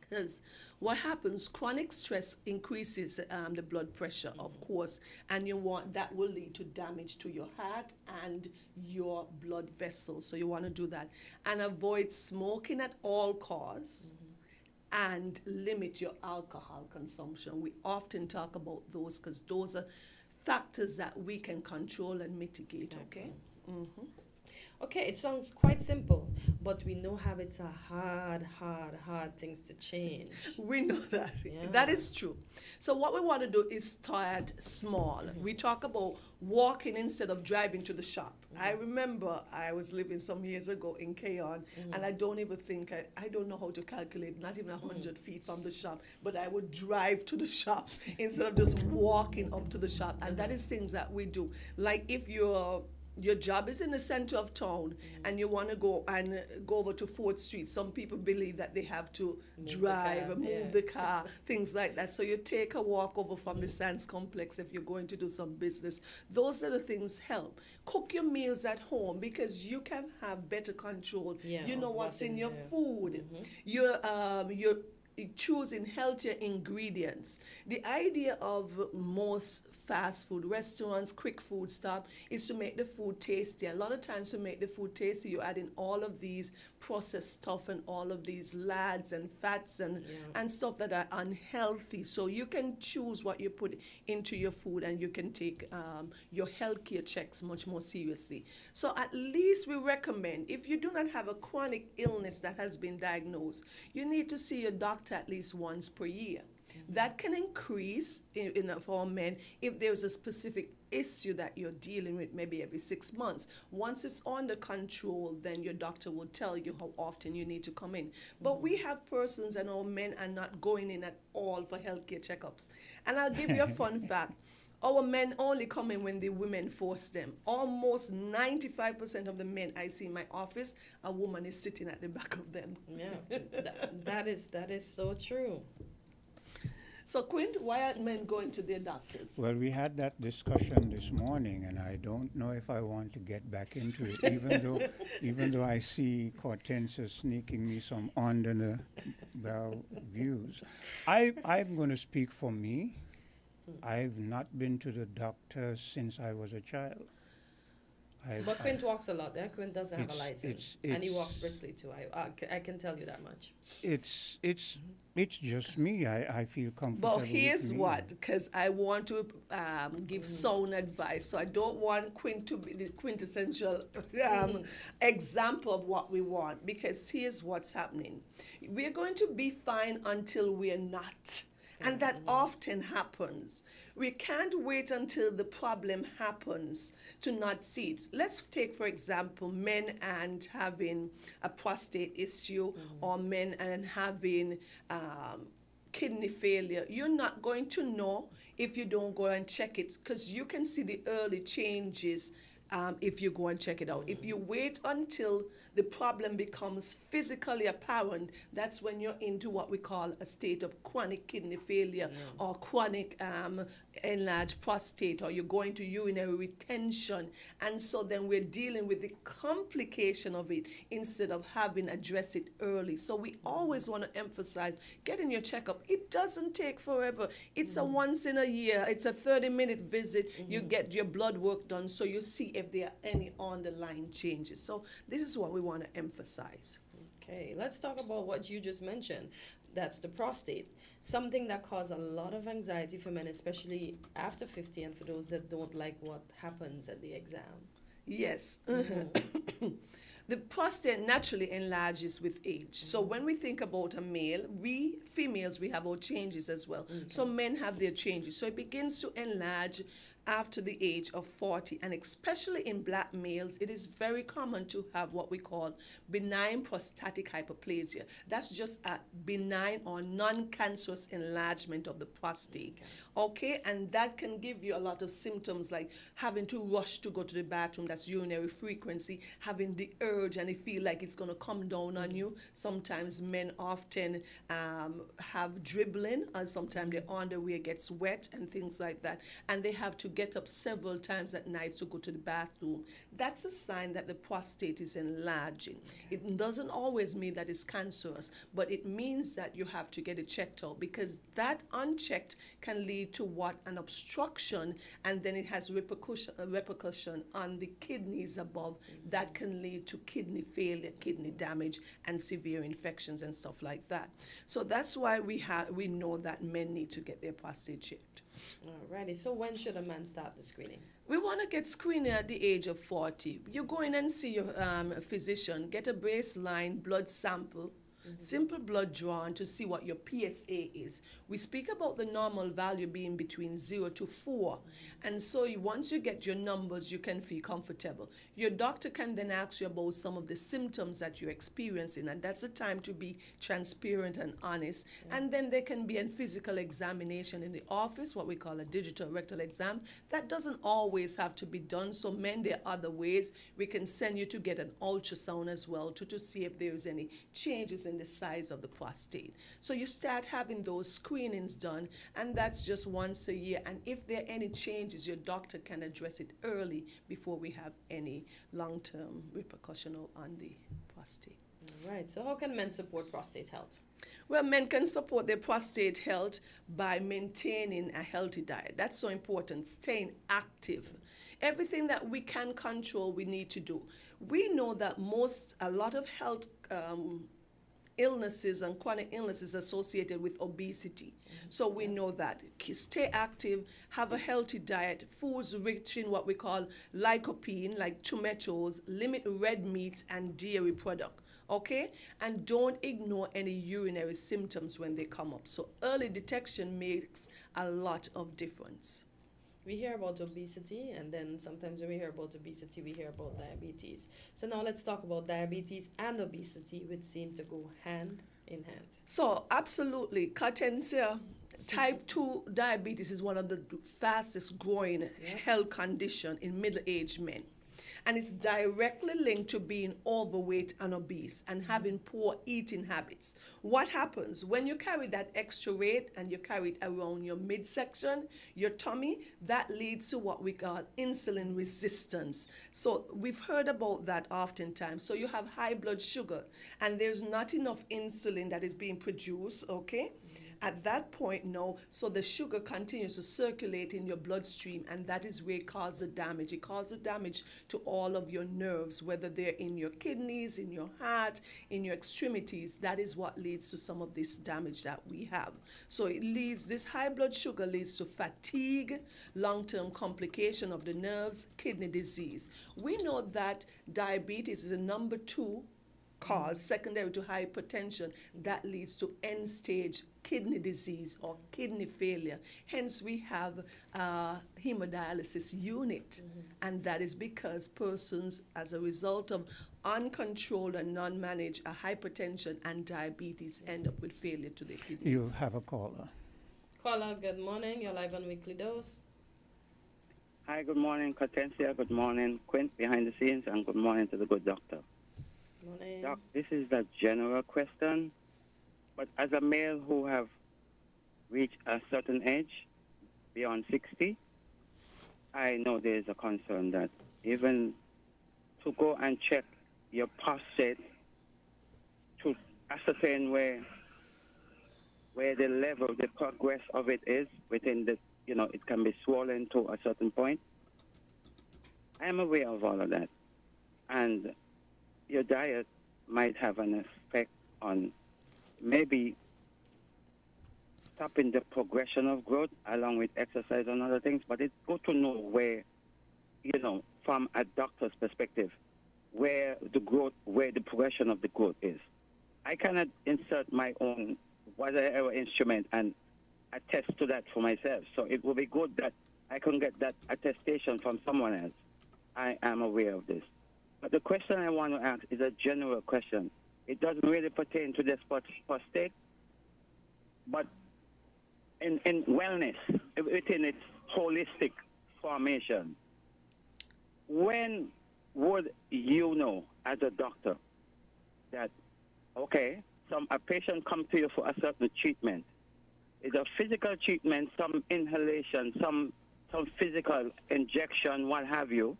Because what happens, chronic stress increases the blood pressure, of course, and that will lead to damage to your heart and your blood vessels. So you want to do that. And avoid smoking at all costs. And limit your alcohol consumption. We often talk about those because those are factors that we can control and mitigate, okay? Okay, it sounds quite simple, but we know habits are hard things to change. We know that. Yeah. That is true. So what we want to do is start small. We talk about walking instead of driving to the shop. I remember I was living some years ago in Keon, and I don't even think, I don't know how to calculate, not even 100 feet from the shop, but I would drive to the shop instead of just walking up to the shop. And that is things that we do. Like if your job is in the center of town and you want to go over to 4th Street. Some people believe that they have to drive, move the car, things like that. So you take a walk over from the Sands Complex if you're going to do some business. Those are the things help. Cook your meals at home because you can have better control. You know what's in your food. You're choosing healthier ingredients. The idea of most fast food restaurants, quick food stuff, is to make the food tasty. A lot of times to make the food tasty, you add in all of these processed stuff and all of these lads and fats and stuff that are unhealthy. So you can choose what you put into your food, and you can take your health care checks much more seriously. So at least we recommend, if you do not have a chronic illness that has been diagnosed, you need to see your doctor at least once per year. That can increase for men if there's a specific issue that you're dealing with, maybe every 6 months. Once it's under control, then your doctor will tell you how often you need to come in. But we have persons, and our men are not going in at all for healthcare checkups. And I'll give you a fun fact. Our men only come in when the women force them. Almost 95% of the men I see in my office, a woman is sitting at the back of them. Yeah, that is so true. So, Quint, why are men going to their doctors? Well, we had that discussion this morning, and I don't know if I want to get back into it, even though I see Cortensis sneaking me some under the bell views. I'm going to speak for me. I've not been to the doctor since I was a child. But Quint walks a lot. Quint doesn't have a license, and he it's- walks briskly too. I can tell you that much. It's just me. I feel comfortable. But here's with me. what, because I want to give sound advice, so I don't want Quint to be the quintessential example of what we want, because here's what's happening. We're going to be fine until we're not. And that often happens. We can't wait until the problem happens to not see it. Let's take, for example, men and having a prostate issue, or men and having kidney failure. You're not going to know if you don't go and check it, because you can see the early changes if you go and check it out. If you wait until the problem becomes physically apparent, that's when you're into what we call a state of chronic kidney failure or chronic enlarged prostate, or you're going to urinary retention. And so then we're dealing with the complication of it instead of having addressed it early. So we always want to emphasize getting your checkup. It doesn't take forever. It's a once in a year. It's a 30-minute visit. You get your blood work done, so you see if there are any underlying changes. So this is what we want to emphasize. Okay, let's talk about what you just mentioned. That's the prostate. Something that causes a lot of anxiety for men, especially after 50, and for those that don't like what happens at the exam. Yes. The prostate naturally enlarges with age. So when we think about a male, we females, we have our changes as well. So men have their changes. So it begins to enlarge after the age of 40, and especially in black males, it is very common to have what we call benign prostatic hyperplasia. That's just a benign or non-cancerous enlargement of the prostate. Okay, and that can give you a lot of symptoms like having to rush to go to the bathroom, that's urinary frequency, having the urge and you feel like it's going to come down on you. Sometimes men often have dribbling, and sometimes their underwear gets wet and things like that, and they have to get up several times at night to go to the bathroom. That's a sign that the prostate is enlarging. It doesn't always mean that it's cancerous, but it means that you have to get it checked out, because that unchecked can lead to what? An obstruction, and then it has repercussion on the kidneys above. That can lead to kidney failure, kidney damage, and severe infections and stuff like that. So that's why we know that men need to get their prostate checked. Alrighty. So when should a man start the screening? We want to get screening at the age of 40. You go in and see your physician, get a baseline blood sample, simple blood drawn to see what your PSA is. We speak about the normal value being between 0 to 4. And so once you get your numbers, you can feel comfortable. Your doctor can then ask you about some of the symptoms that you're experiencing, and that's the time to be transparent and honest. And then there can be a physical examination in the office, what we call a digital rectal exam. That doesn't always have to be done. So there are other ways. We can send you to get an ultrasound as well to see if there's any changes in the size of the prostate. So you start having those screenings done, and that's just once a year. And if there are any changes, your doctor can address it early before we have any long-term repercussion on the prostate. All right. So how can men support prostate health? Well, men can support their prostate health by maintaining a healthy diet. That's so important, staying active. Everything that we can control, we need to do. We know that a lot of health illnesses and chronic illnesses associated with obesity. So we know that. Stay active, have a healthy diet, foods rich in what we call lycopene, like tomatoes, limit red meat and dairy product, okay? And don't ignore any urinary symptoms when they come up. So early detection makes a lot of difference. We hear about obesity, and then sometimes when we hear about obesity, we hear about diabetes. So now let's talk about diabetes and obesity, which seem to go hand in hand. So absolutely, Catencia, type 2 diabetes is one of the fastest growing health condition in middle-aged men. And it's directly linked to being overweight and obese and having poor eating habits. What happens when you carry that extra weight and you carry it around your midsection, your tummy, that leads to what we call insulin resistance. So we've heard about that oftentimes. So you have high blood sugar and there's not enough insulin that is being produced, okay? At that point, no, so the sugar continues to circulate in your bloodstream, and that is where it causes damage. It causes damage to all of your nerves, whether they're in your kidneys, in your heart, in your extremities. That is what leads to some of this damage that we have. So this high blood sugar leads to fatigue, long-term complication of the nerves, kidney disease. We know that diabetes is the number 2 cause, secondary to hypertension, that leads to end-stage kidney disease or kidney failure. Hence, we have a hemodialysis unit, and that is because persons, as a result of uncontrolled and non-managed hypertension and diabetes, end up with failure to their kidneys. You have a caller. Caller, good morning. You're live on Weekly Dose. Hi, good morning, Catencia. Good morning, Quint behind the scenes, and good morning to the good doctor. Morning. Doc, this is a general question, but as a male who have reached a certain age, beyond 60, I know there is a concern that even to go and check your prostate to ascertain where the level, the progress of it is within the, it can be swollen to a certain point. I am aware of all of that. And your diet might have an effect on maybe stopping the progression of growth along with exercise and other things, but it's good to know where, from a doctor's perspective, where the progression of the growth is. I cannot insert my own whatever instrument and attest to that for myself. So it will be good that I can get that attestation from someone else. I am aware of this. But the question I want to ask is a general question. It doesn't really pertain to this prostate, but in wellness, within its holistic formation, when would you know as a doctor that, okay, a patient comes to you for a certain treatment? It's a physical treatment, some inhalation, some physical injection, what have you,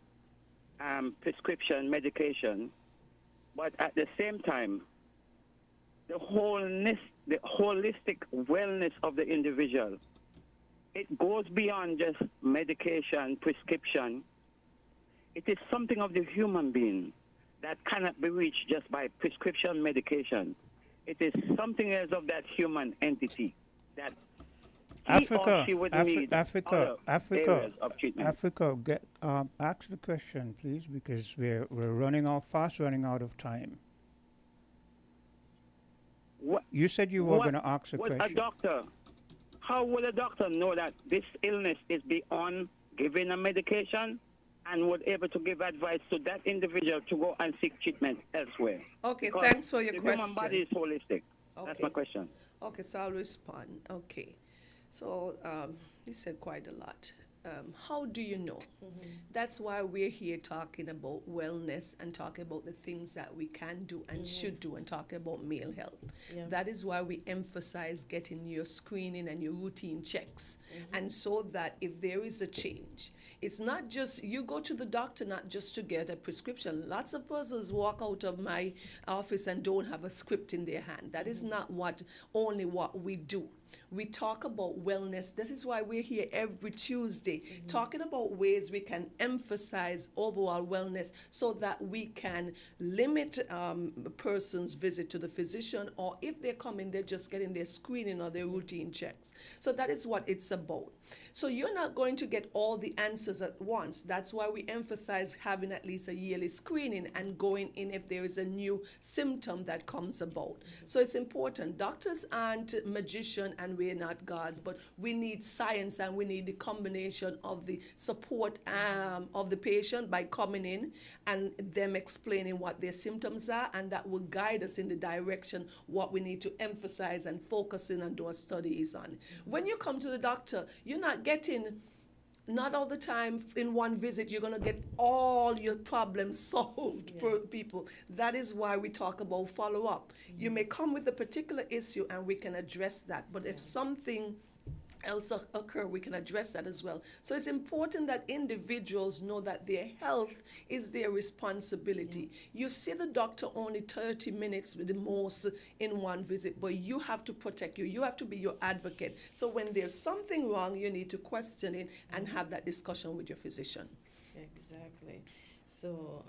prescription, medication, but at the same time, the holistic wellness of the individual, it goes beyond just medication, prescription. It is something of the human being that cannot be reached just by prescription medication. It is something else of that human entity that Africa, she would Afri- need Africa, other Africa, areas of treatment. Africa. Ask the question, please, because we're running out fast, running out of time. What, You said you were what going to ask a would question. a doctor, how would a doctor know that this illness is beyond giving a medication and would able to give advice to that individual to go and seek treatment elsewhere? Okay, Because thanks for your the question. human body is holistic. That's Okay. my question. Okay, so I'll respond. Okay. So he said quite a lot. How do you know? That's why we're here talking about wellness and talking about the things that we can do and should do and talking about male health. Yeah. That is why we emphasize getting your screening and your routine checks. And so that if there is a change, it's not just you go to the doctor not just to get a prescription. Lots of persons walk out of my office and don't have a script in their hand. That is not only what we do. We talk about wellness. This is why we're here every Tuesday, talking about ways we can emphasize overall wellness so that we can limit a person's visit to the physician, or if they're coming, they're just getting their screening or their routine checks. So that is what it's about. So you're not going to get all the answers at once. That's why we emphasize having at least a yearly screening and going in if there is a new symptom that comes about. So it's important. Doctors aren't magicians and we're not gods, but we need science and we need the combination of the support of the patient by coming in and them explaining what their symptoms are, and that will guide us in the direction what we need to emphasize and focus in and do our studies on. When you come to the doctor, you're not getting, not all the time in one visit you're going to get all your problems solved for people. That is why we talk about follow-up. You may come with a particular issue and we can address that, but if something else occur, we can address that as well. So it's important that individuals know that their health is their responsibility. You see the doctor only 30 minutes the most in one visit, but you have to protect you. You have to be your advocate. So when there's something wrong, you need to question it and have that discussion with your physician. Exactly. So,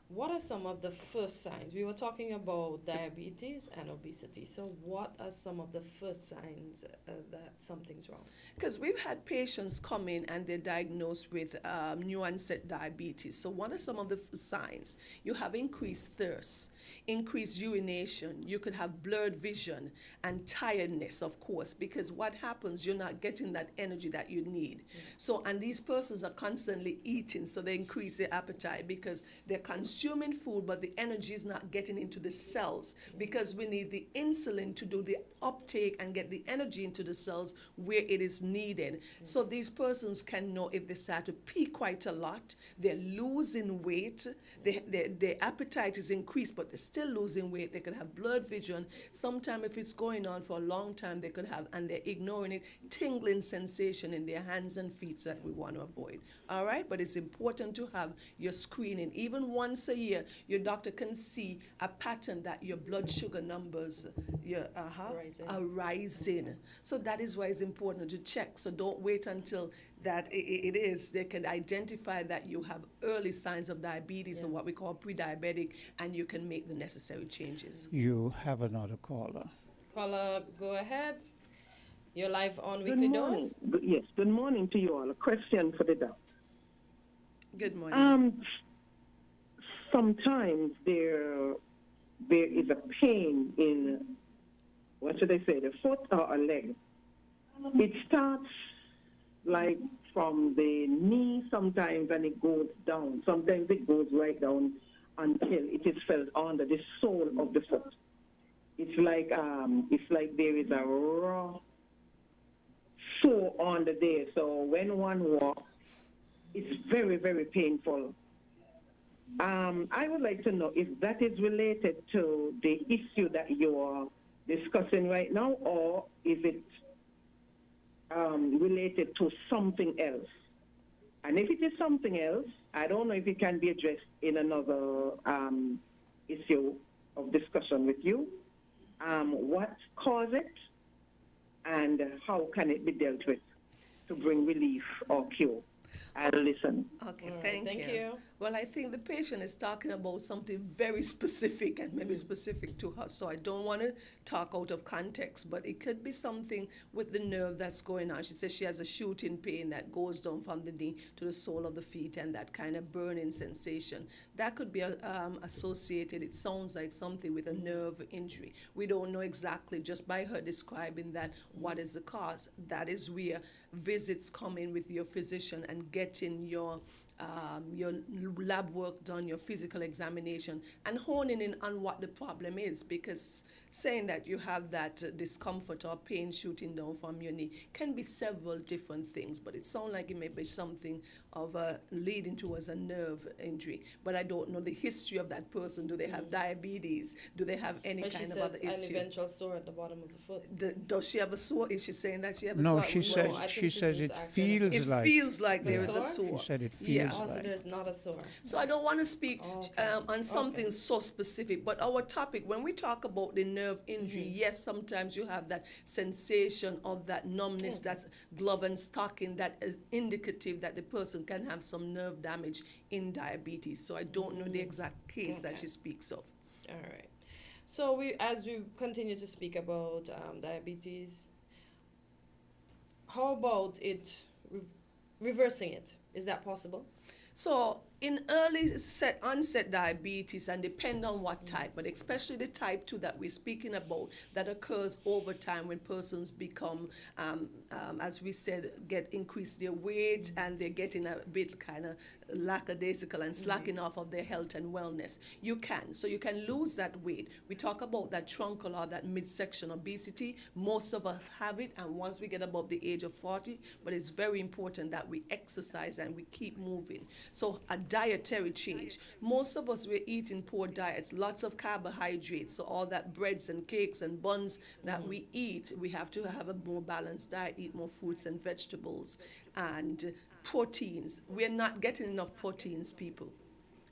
what are some of the first signs? We were talking about diabetes and obesity. So, what are some of the first signs that something's wrong? Because we've had patients come in and they're diagnosed with new onset diabetes. So what are some of the signs? You have increased thirst, increased urination. You could have blurred vision and tiredness, of course, because what happens, you're not getting that energy that you need. So, and these persons are constantly eating, so they increase their appetite because they're consuming food, but the energy is not getting into the cells because we need the insulin to do the uptake and get the energy into the cells where it is needed. So these persons can know if they start to pee quite a lot, they're losing weight, their appetite is increased, but they're still losing weight. They could have blurred vision. Sometimes if it's going on for a long time, they could have, and they're ignoring it, tingling sensation in their hands and feet that we want to avoid. All right, but it's important to have your screening. Even once a year, your doctor can see a pattern that your blood sugar numbers are rising. So that is why it's important to check. So don't wait until that they can identify that you have early signs of diabetes or what we call pre-diabetic, and you can make the necessary changes. You have another caller. Caller, go ahead. You're live on Good Weekly morning. Dose. Yes, good morning to you all. A question for the doctor. Good morning. Sometimes there is a pain in, what should I say, the foot or a leg. It starts like from the knee sometimes and it goes down. Sometimes it goes right down until it is felt under the sole of the foot. It's like there is a raw sore under there. So when one walks, it's very, very painful. I would like to know if that is related to the issue that you are discussing right now, or is it related to something else? And if it is something else, I don't know if it can be addressed in another issue of discussion with you. What caused it, and how can it be dealt with to bring relief or cure? I'll listen. Okay, All right, thank, thank you. you. Well, I think the patient is talking about something very specific and maybe specific to her. So I don't want to talk out of context, but it could be something with the nerve that's going on. She says she has a shooting pain that goes down from the knee to the sole of the feet and that kind of burning sensation. That could be associated, it sounds like something with a nerve injury. We don't know exactly, just by her describing that, what is the cause. That is where visits come in with your physician and getting your lab work done, your physical examination, and honing in on what the problem is, because saying that you have that discomfort or pain shooting down from your knee can be several different things, but it sounds like it may be something of a leading towards a nerve injury. But I don't know the history of that person. Do they have diabetes? Do they have any And she kind of says other an issue? eventual sore at the bottom of the foot. Does she have a sore? Is she saying that she has a No, sore? she No, says I think she she's says just it acting- feels it like feels like there The is a sore? sore. She said it Yeah. feels Oh, so like. there's not a sore. So I don't want to speak Okay. on something Okay. so specific, but our topic, when we talk about the nerve injury, yes, sometimes you have that sensation of that numbness, that's glove and stocking, that is indicative that the person can have some nerve damage in diabetes. So I don't know the exact case that Okay. she speaks of. All right. So as we continue to speak about diabetes, how about it reversing it? Is that possible? So in early onset diabetes, and depend on what type, but especially the type 2 that we're speaking about, that occurs over time when persons become, as we said, increase their weight, and they're getting a bit kind of lackadaisical and slacking off of their health and wellness. You can lose that weight. We talk about that truncal or that midsection obesity. Most of us have it, and once we get above the age of 40, but it's very important that we exercise and we keep moving. So a dietary change. Most of us, we're eating poor diets, lots of carbohydrates. So all that breads and cakes and buns that we eat, we have to have a more balanced diet, eat more fruits and vegetables and proteins. We're not getting enough proteins, people,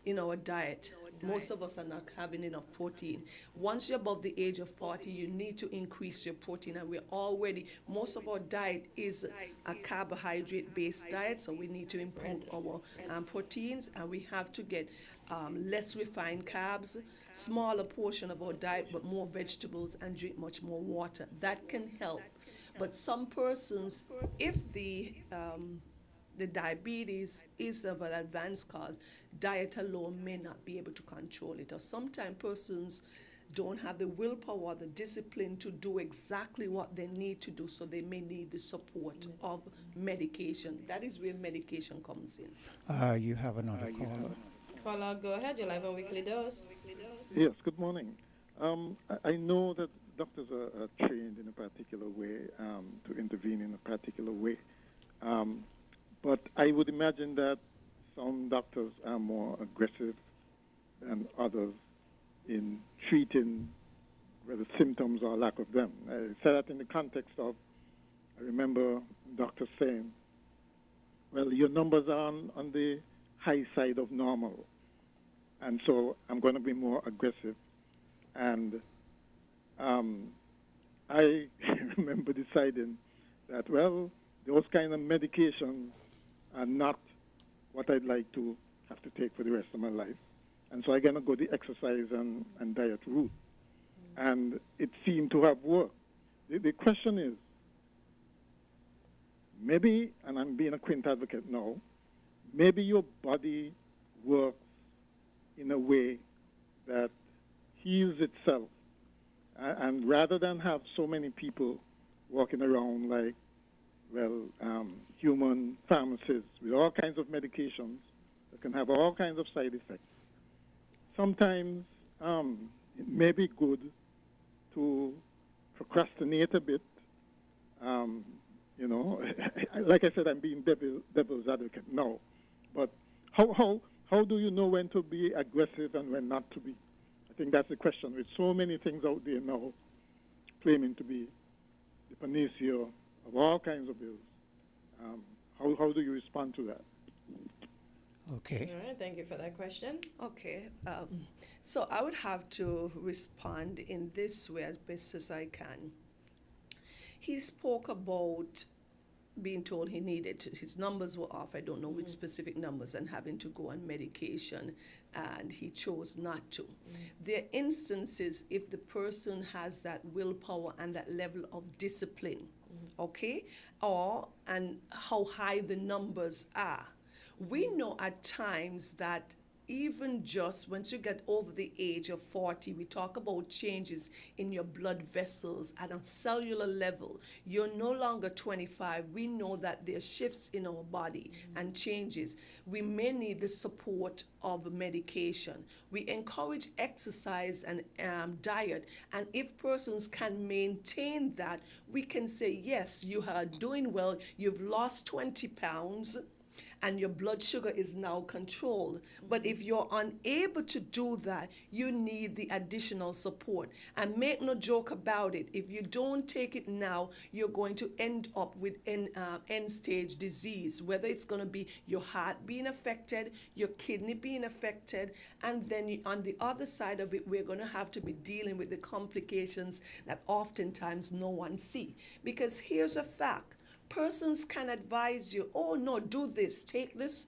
in our diet. Most of us are not having enough protein. Once you're above the age of 40, you need to increase your protein, and most of our diet is a carbohydrate-based diet, so we need to improve our proteins, and we have to get less refined carbs, smaller portion of our diet, but more vegetables, and drink much more water. That can help. But some persons, if the diabetes is of an advanced cause, diet alone may not be able to control it. Or sometimes persons don't have the willpower, the discipline to do exactly what they need to do, so they may need the support of medication. That is where medication comes in. You have another caller. Caller, go ahead. You're live on Weekly Dose. Yes, good morning. I know that doctors are trained in a particular way to intervene in a particular way. But I would imagine that some doctors are more aggressive than others in treating whether symptoms or lack of them. I say that in the context of, I remember doctors saying, well, your numbers are on the high side of normal, and so I'm going to be more aggressive. And I remember deciding that, well, those kind of medications are not what I'd like to have to take for the rest of my life. And so I'm going to go the exercise and diet route. And it seemed to have worked. The question is, maybe, and I'm being a quint advocate now, maybe your body works in a way that heals itself. And rather than have so many people walking around like, human pharmacists with all kinds of medications that can have all kinds of side effects, sometimes it may be good to procrastinate a bit. Like I said, I'm being devil's advocate now. But how do you know when to be aggressive and when not to be? I think that's the question. With so many things out there now claiming to be the panacea of all kinds of ills, how do you respond to that? Okay. All right. Thank you for that question. Okay, so I would have to respond in this way as best as I can. He spoke about being told he needed his numbers were off. I don't know which specific numbers, and having to go on medication, and he chose not to. There are instances if the person has that willpower and that level of discipline, okay, and how high the numbers are. We know at times that even just once you get over the age of 40, we talk about changes in your blood vessels at a cellular level. You're no longer 25. We know that there are shifts in our body and changes. We may need the support of medication. We encourage exercise and diet. And if persons can maintain that, we can say, yes, you are doing well. You've lost 20 pounds. And your blood sugar is now controlled. But if you're unable to do that, you need the additional support. And make no joke about it, if you don't take it now, you're going to end up with end-stage disease, whether it's going to be your heart being affected, your kidney being affected, and then on the other side of it, we're going to have to be dealing with the complications that oftentimes no one see. Because here's a fact. Persons can advise you, oh no, do this, take this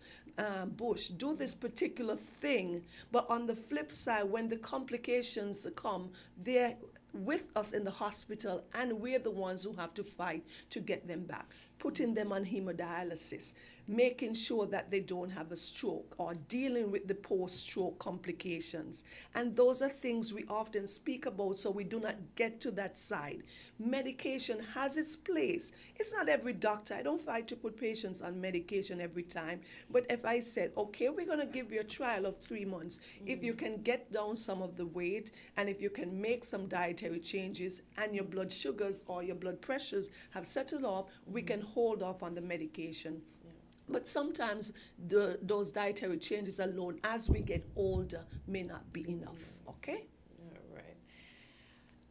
bush, do this particular thing. But on the flip side, when the complications come, they're with us in the hospital, and we're the ones who have to fight to get them back. Putting them on hemodialysis, making sure that they don't have a stroke, or dealing with the post-stroke complications. And those are things we often speak about, so we do not get to that side. Medication has its place. It's not every doctor. I don't fight to put patients on medication every time. But if I said, okay, we're going to give you a trial of 3 months. If you can get down some of the weight, and if you can make some dietary changes, and your blood sugars or your blood pressures have settled off, we can hold off on the medication. But sometimes those dietary changes alone, as we get older, may not be enough, okay? All right.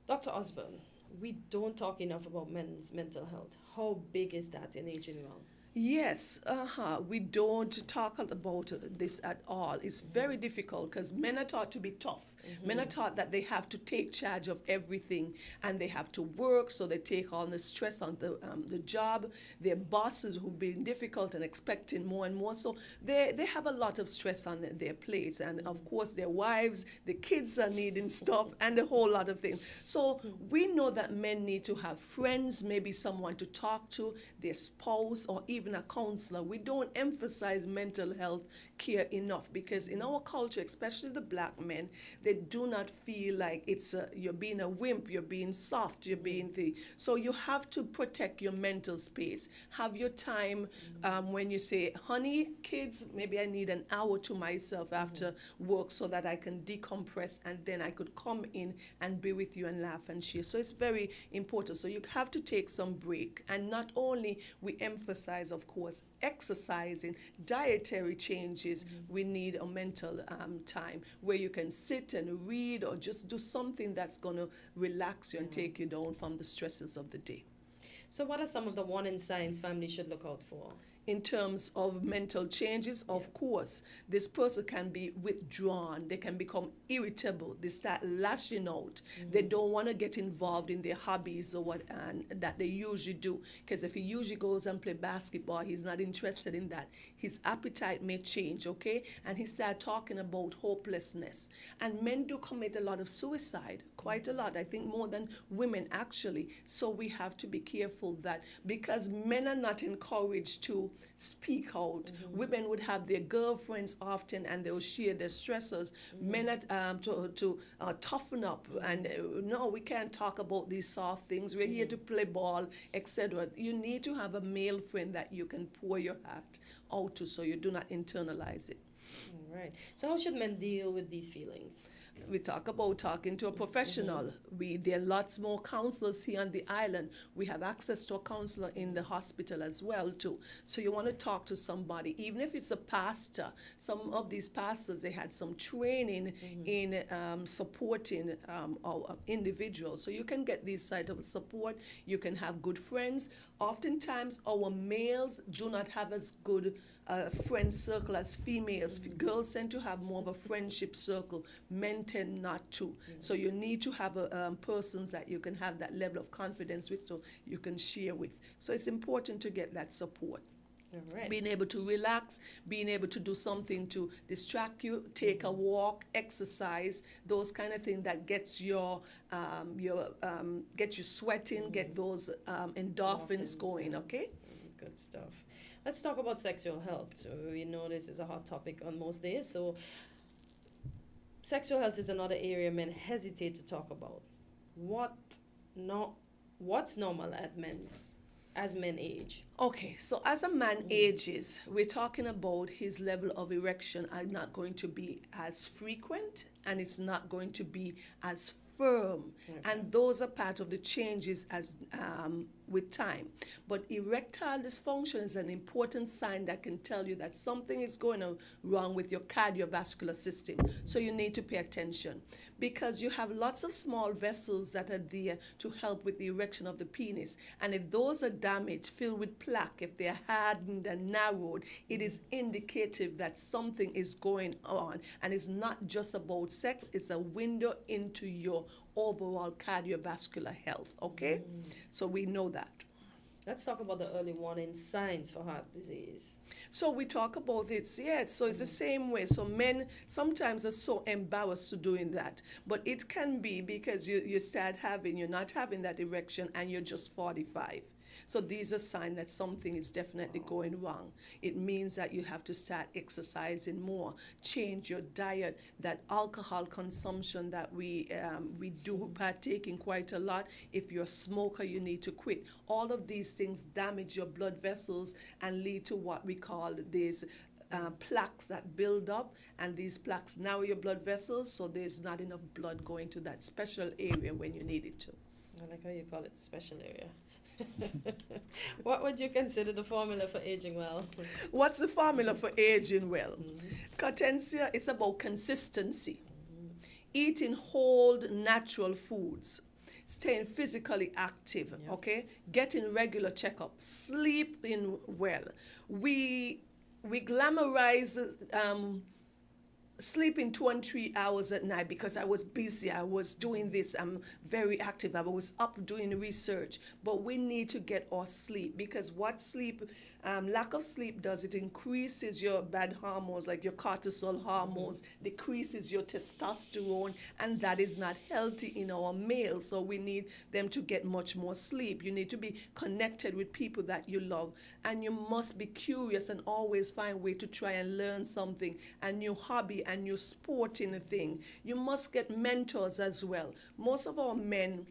Dr. Osborne, we don't talk enough about men's mental health. How big is that in aging well? Yes, we don't talk about this at all. It's very difficult because men are taught to be tough. Men are taught that they have to take charge of everything, and they have to work, so they take on the stress on the job. Their bosses who've been difficult and expecting more and more, so they have a lot of stress on their plates. And of course their wives, the kids are needing stuff, and a whole lot of things. So we know that men need to have friends, maybe someone to talk to, their spouse, or even a counselor. We don't emphasize mental health care enough, because in our culture, especially the black men, they do not feel like it's you're being a wimp, you're being soft, you're being so you have to protect your mental space. Have your time when you say, honey, kids, maybe I need an hour to myself after work so that I can decompress, and then I could come in and be with you and laugh and share. So it's very important. So you have to take some break. And not only we emphasize, of course, exercising, dietary changes, we need a mental time where you can sit and read, or just do something that's going to relax you and take you down from the stresses of the day. So what are some of the warning signs families should look out for? In terms of mental changes, of course, this person can be withdrawn. They can become irritable. They start lashing out. They don't want to get involved in their hobbies or what that they usually do. Because if he usually goes and play basketball, he's not interested in that. His appetite may change, okay? And he start talking about hopelessness. And men do commit a lot of suicide, quite a lot. I think more than women, actually. So we have to be careful that, because men are not encouraged to speak out. Women would have their girlfriends often, and they'll share their stressors. Men are to toughen up, and no, we can't talk about these soft things. We're here to play ball, etc. You need to have a male friend that you can pour your heart out to, so you do not internalize it. All right. So how should men deal with these feelings? We talk about talking to a professional. There are lots more counselors here on the island. We have access to a counselor in the hospital as well too. So you want to talk to somebody, even if it's a pastor. Some of these pastors, they had some training in supporting our individuals. So you can get these side of support. You can have good friends. Oftentimes, our males do not have as good friend circle as females. Girls tend to have more of a friendship circle. Men tend not to. So you need to have persons that you can have that level of confidence with, so you can share with. So it's important to get that support. All right. Being able to relax, being able to do something to distract you, take a walk, exercise, those kind of things that gets get you sweating, get those endorphins going. Okay. Good stuff. Let's talk about sexual health. So we know this is a hot topic on most days. So sexual health is another area men hesitate to talk about. What's normal as men age? Okay, so as a man ages, we're talking about his level of erection are not going to be as frequent, and it's not going to be as firm. And those are part of the changes as with time. But erectile dysfunction is an important sign that can tell you that something is going on wrong with your cardiovascular system. So you need to pay attention, because you have lots of small vessels that are there to help with the erection of the penis. And if those are damaged, filled with plaque, if they're hardened and narrowed, it is indicative that something is going on. And it's not just about sex, it's a window into your overall cardiovascular health, okay? So we know that. Let's talk about the early warning signs for heart disease. So we talk about it, yes. So it's the same way. So men sometimes are so embarrassed to doing that. But it can be because you're not having that erection and you're just 45. So these are signs that something is definitely going wrong. It means that you have to start exercising more, change your diet, that alcohol consumption that we do partake in quite a lot. If you're a smoker, you need to quit. All of these things damage your blood vessels and lead to what we call these plaques that build up, and these plaques narrow your blood vessels, so there's not enough blood going to that special area when you need it to. I like how you call it the special area. What would you consider the formula for aging well? What's the formula for aging well? Catencia, it's about consistency. Eating whole natural foods. Staying physically active, okay? Getting regular checkups. Sleeping well. We glamorize sleeping 2 and 3 hours at night because I was busy, I was doing this, I'm very active, I was up doing research. But we need to get our sleep, because what lack of sleep does, it increases your bad hormones, like your cortisol hormones, decreases your testosterone, and that is not healthy in our males. So we need them to get much more sleep. You need to be connected with people that you love, and you must be curious and always find a way to try and learn something, a new hobby, a new sporting thing. You must get mentors as well. Most of our men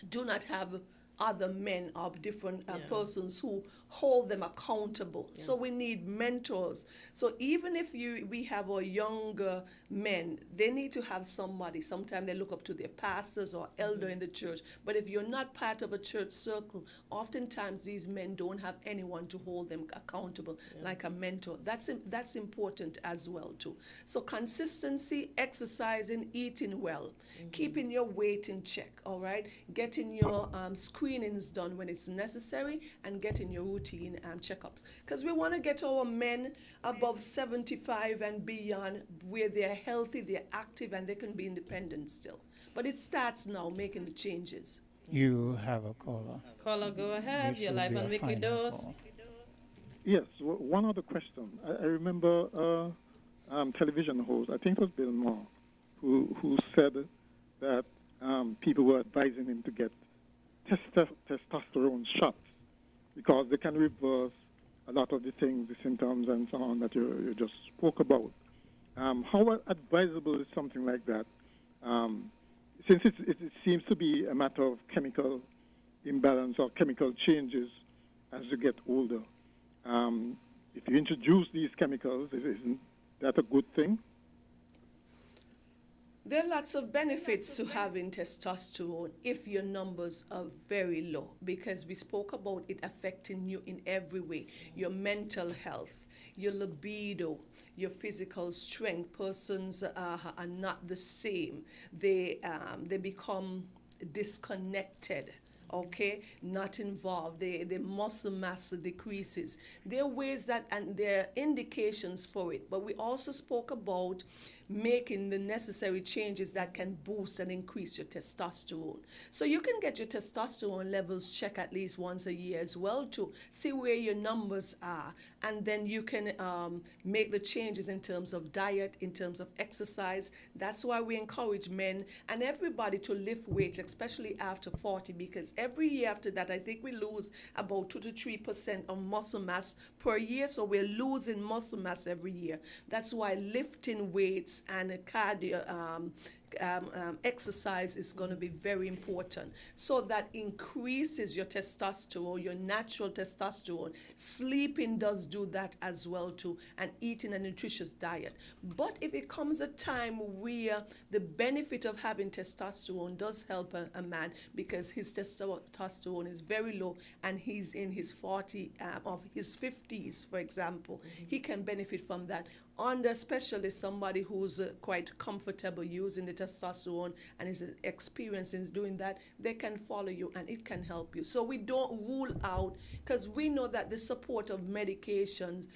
do not have other men or different persons who hold them accountable. So we need mentors. So even if we have our younger men, they need to have somebody. Sometimes they look up to their pastors or elder in the church. But if you're not part of a church circle, oftentimes these men don't have anyone to hold them accountable, like a mentor. That's important as well too. So consistency, exercising, eating well, keeping your weight in check, all right? Getting your screenings done when it's necessary, and getting your routine checkups. Because we want to get our men above 75 and beyond, where they're healthy, they're active, and they can be independent still. But it starts now, making the changes. You have a caller. Caller, go ahead. This You're will live be on a Wiki final Dose. call. Yes, one other question. I remember television host, I think it was Bill Maher, who said that people were advising him to get testosterone shots because they can reverse a lot of the things, the symptoms and so on that you just spoke about. How advisable is something like that? Since it seems to be a matter of chemical imbalance or chemical changes as you get older. If you introduce these chemicals, isn't that a good thing? There are lots of benefits to having testosterone if your numbers are very low, because we spoke about it affecting you in every way. Your mental health, your libido, your physical strength. Persons are not the same. They become disconnected. okay, not involved. The muscle mass decreases. There are ways that, and there are indications for it. But we also spoke about making the necessary changes that can boost and increase your testosterone. So you can get your testosterone levels checked at least once a year as well to see where your numbers are. And then you can make the changes in terms of diet, in terms of exercise. That's why we encourage men and everybody to lift weights, especially after 40, because every year after that, I think we lose about 2 to 3% of muscle mass per year. So we're losing muscle mass every year. That's why lifting weights and cardio exercise is going to be very important. So that increases your testosterone, your natural testosterone. Sleeping does do that as well too, and eating a nutritious diet. But if it comes a time where the benefit of having testosterone does help a man because his testosterone is very low and he's in his 50s, for example, he can benefit from that. And especially somebody who's quite comfortable using the testosterone and is experienced in doing that, they can follow you and it can help you. So we don't rule out, because we know that the support of medications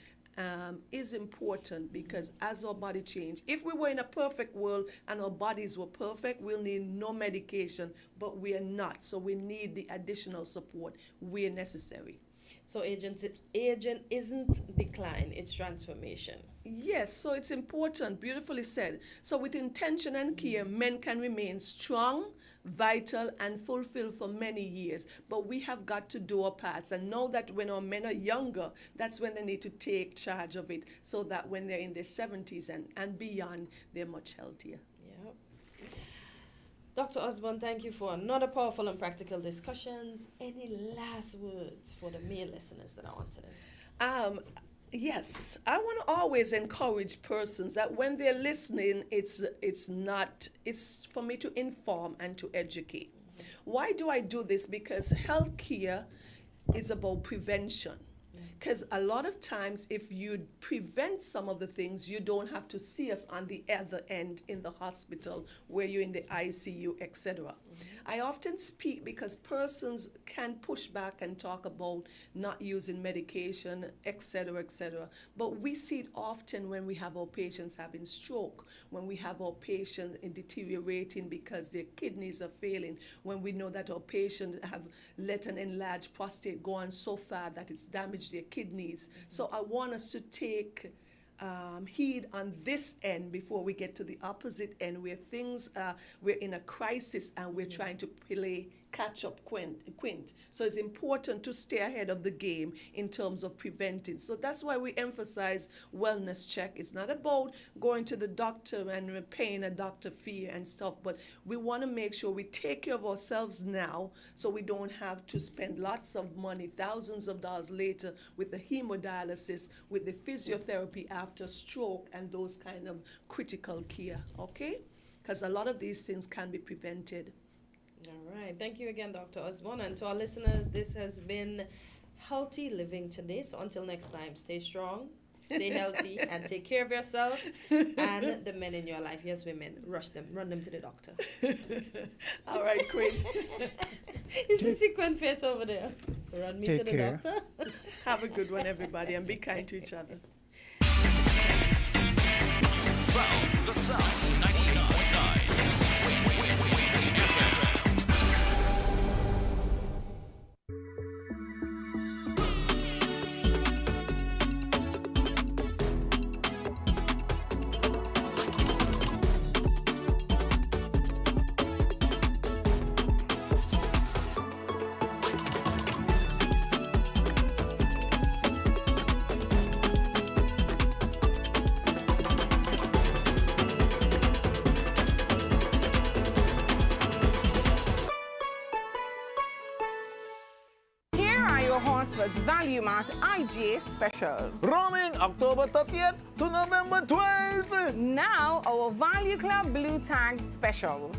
is important, because as our body change, if we were in a perfect world and our bodies were perfect, we'll need no medication, but we are not. So we need the additional support where necessary. So aging isn't decline, it's transformation. Yes, so it's important, beautifully said. So with intention and care, men can remain strong, vital, and fulfilled for many years. But we have got to do our parts and know that when our men are younger, that's when they need to take charge of it, so that when they're in their 70s and beyond, they're much healthier. Dr. Osborne, thank you for another powerful and practical discussions. Any last words for the male listeners that I want to know? Yes, I want to always encourage persons that when they're listening, it's for me to inform and to educate. Why do I do this? Because healthcare is about prevention. Because a lot of times, if you prevent some of the things, you don't have to see us on the other end in the hospital where you're in the ICU, etc. I often speak because persons can push back and talk about not using medication, etc., etc. But we see it often when we have our patients having stroke, when we have our patients deteriorating because their kidneys are failing, when we know that our patients have let an enlarged prostate go on so far that it's damaged their kidneys. So I want us to take heed on this end before we get to the opposite end, where things we're in a crisis and we're trying to play catch up quint. So it's important to stay ahead of the game in terms of preventing. So that's why we emphasize wellness check. It's not about going to the doctor and paying a doctor fee and stuff, but we want to make sure we take care of ourselves now, so we don't have to spend lots of money, thousands of dollars later, with the hemodialysis, with the physiotherapy after stroke, and those kind of critical care, okay? Because a lot of these things can be prevented. All right. Thank you again, Dr. Osborne. And to our listeners, this has been Healthy Living today. So until next time, stay strong, stay healthy, and take care of yourself and the men in your life. Yes, women, run them to the doctor. All right, Queen. It's a sequin face over there. Run me Take to the care. doctor. Have a good one, everybody, and be kind to each other. Found the sound 98.9 FM. Value Mart IGA specials. Roaming October 30th to November 12th. Now our Value Club Blue Tag specials.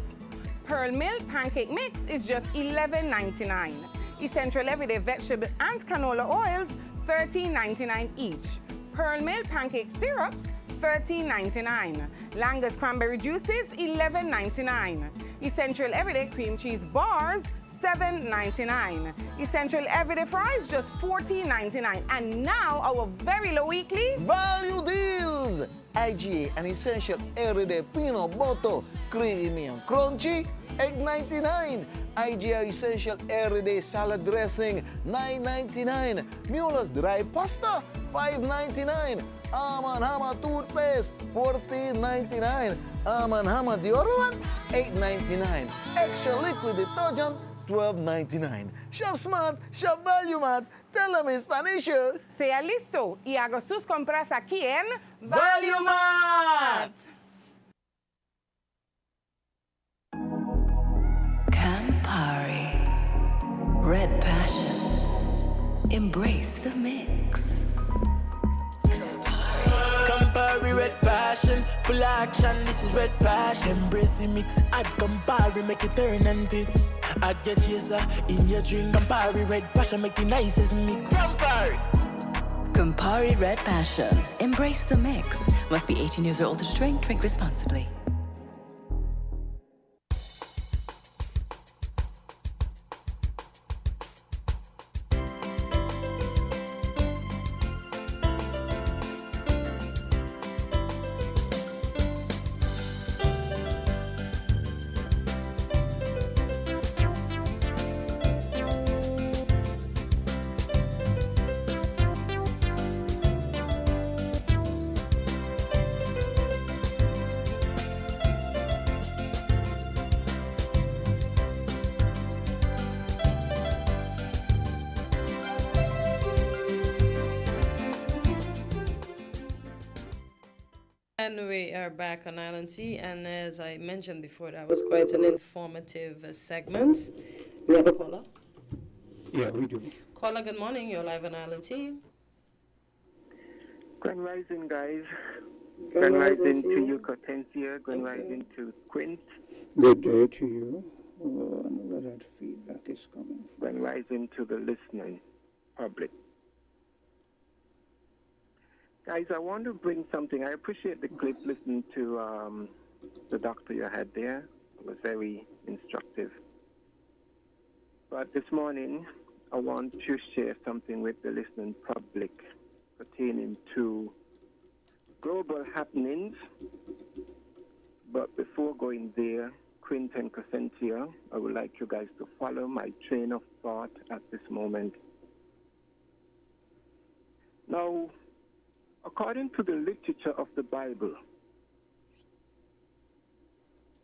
Pearl Milk Pancake Mix is just $11.99. Essential Everyday Vegetable and Canola Oils, $13.99 each. Pearl Milk Pancake Syrups, $13.99. Langus Cranberry Juices, $11.99. Essential Everyday Cream Cheese Bars, $7.99. Essential everyday fries, just $14.99. And now our very low weekly Value deals! IGA and essential everyday peanut butter, creamy and crunchy, $8.99. IGA essential everyday salad dressing, $9.99. Mueller's dry pasta, $5.99. Arm & Hammer toothpaste, $14.99. Arm & Hammer deodorant, $8.99. Extra liquid detergent, $12.99. Shop smart, shop value mart. Tell them in Spanish. sea listo y haga sus compras aquí en Value Mart. Campari, red passion. Embrace the mix. Campari red passion, full action, this is red passion. Embrace the mix, add Campari, make it turn and twist. Add your chaser in your drink, Campari red passion, make the nicest mix. Campari! Campari red passion. Embrace the mix. Must be 18 years or older to drink. Drink responsibly. And we are back on Island T, and as I mentioned before, that was quite an informative segment. We have a caller. Yeah, we do. Caller, good morning. You're live on Island T. Grand Rising, guys. Grand Grand rising Rising to to you. you, Cortencia. Grand Thank you. Rising to Quint. Good day to you. Oh, none of that feedback is coming. Grand Rising to the listening public. Guys, I want to bring something. I appreciate the clip listening to the doctor you had there. It was very instructive. But this morning, I want to share something with the listening public pertaining to global happenings. But before going there, Quint and Crescentia, I would like you guys to follow my train of thought at this moment. Now, according to the literature of the Bible,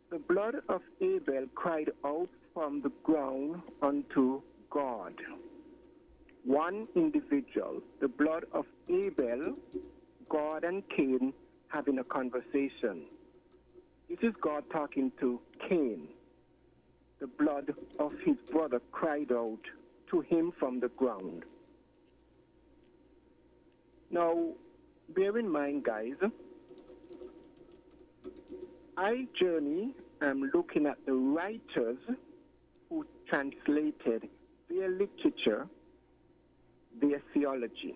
the blood of Abel cried out from the ground unto God. One individual, the blood of Abel, God and Cain having a conversation. This is God talking to Cain. The blood of his brother cried out to him from the ground. Now, bear in mind, guys, I am looking at the writers who translated their literature, their theology.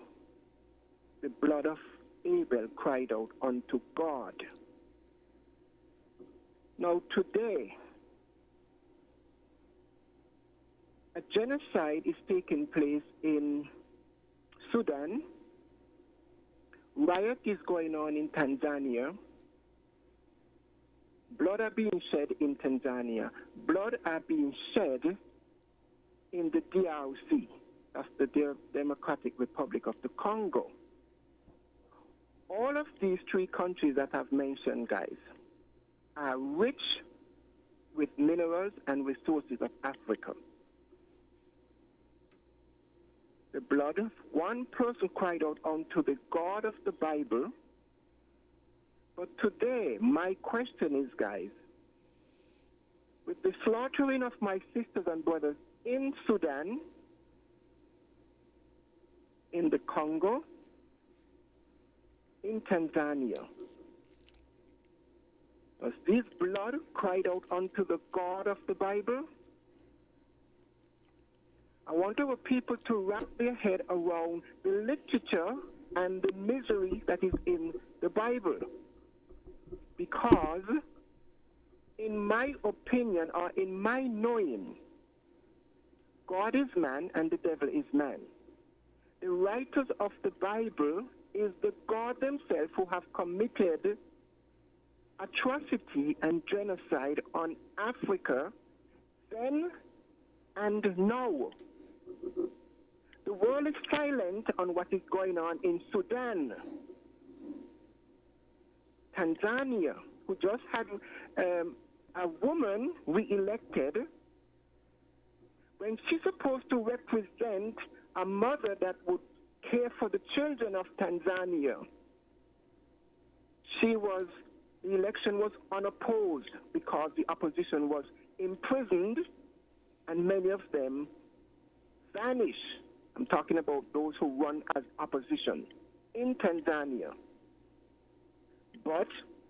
The blood of Abel cried out unto God. Now today, a genocide is taking place in Sudan. Riot is going on in Tanzania. Blood are being shed in Tanzania. Blood are being shed in the DRC. That's the Democratic Republic of the Congo. All of these three countries that I've mentioned, guys, are rich with minerals and resources of Africa. The blood of one person cried out unto the God of the Bible. But today, my question is, guys, with the slaughtering of my sisters and brothers in Sudan, in the Congo, in Tanzania, has this blood cried out unto the God of the Bible? I want our people to wrap their head around the literature and the misery that is in the Bible. Because, in my opinion, or in my knowing, God is man and the devil is man. The writers of the Bible is the God themselves who have committed atrocity and genocide on Africa then and now. The world is silent on what is going on in Sudan, Tanzania, who just had a woman re-elected when she's supposed to represent a mother that would care for the children of Tanzania. The election was unopposed because the opposition was imprisoned and many of them vanished. I'm talking about those who run as opposition in Tanzania. But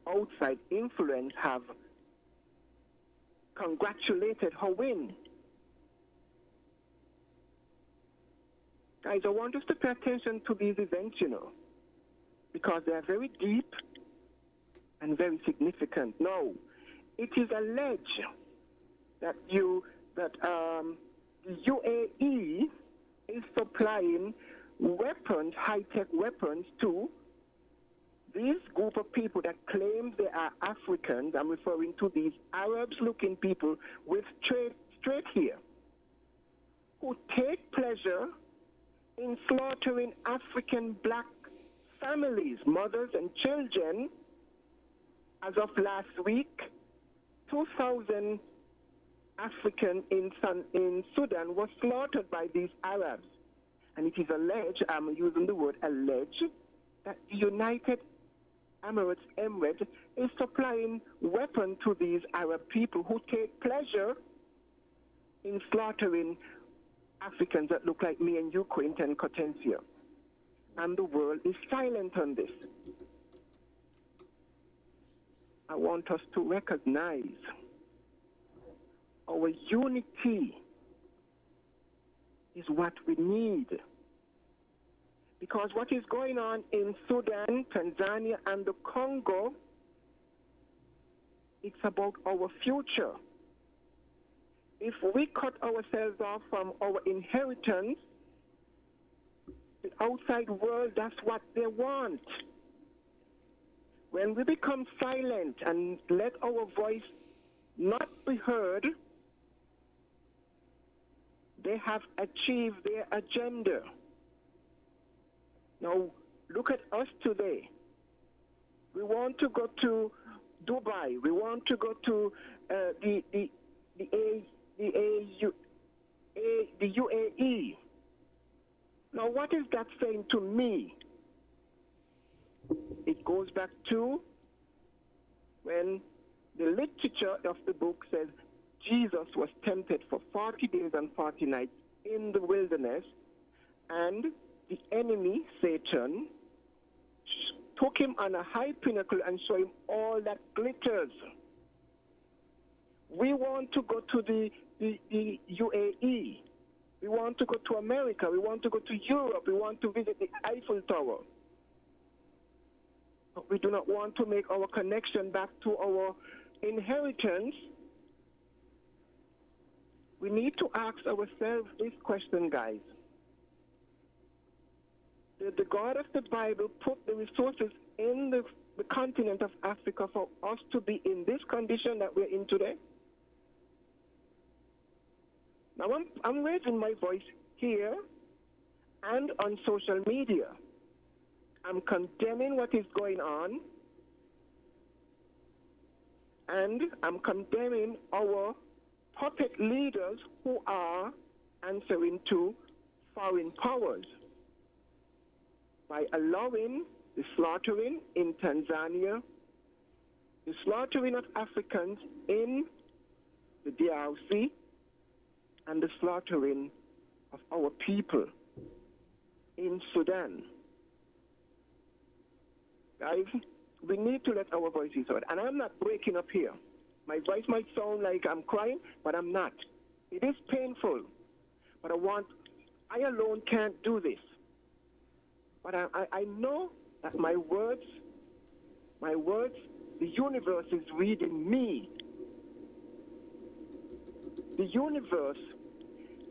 outside influence have congratulated her win. Guys, I want us to pay attention to these events, because they are very deep and very significant. Now, it is alleged that the UAE is supplying weapons, high-tech weapons, to this group of people that claim they are Africans. I'm referring to these Arabs-looking people with straight hair who take pleasure in slaughtering African black families, mothers and children. As of last week, 2,000 Africans in Sudan were slaughtered by these Arabs. And it is alleged, I'm using the word alleged, that the United Emirates is supplying weapons to these Arab people who take pleasure in slaughtering Africans that look like me and you, Quentin Cortensia. And the world is silent on this. I want us to recognize our unity is what we need. Because what is going on in Sudan, Tanzania, and the Congo, it's about our future. If we cut ourselves off from our inheritance, the outside world, that's what they want. When we become silent and let our voice not be heard, they have achieved their agenda. Now, look at us today. We want to go to Dubai. We want to go to the UAE. Now, what is that saying to me? It goes back to when the literature of the book says Jesus was tempted for 40 days and 40 nights in the wilderness, and the enemy, Satan, took him on a high pinnacle and showed him all that glitters. We want to go to the UAE. We want to go to America. We want to go to Europe. We want to visit the Eiffel Tower. But we do not want to make our connection back to our inheritance. We need to ask ourselves this question, guys. Did the God of the Bible put the resources in the continent of Africa for us to be in this condition that we're in today? Now, I'm raising my voice here and on social media. I'm condemning what is going on, and I'm condemning our puppet leaders who are answering to foreign powers by allowing the slaughtering in Tanzania, the slaughtering of Africans in the DRC, and the slaughtering of our people in Sudan. Guys, we need to let our voices heard. And I'm not breaking up here. My voice might sound like I'm crying, but I'm not. It is painful. But I alone can't do this. But I know that my words, the universe is reading me. The universe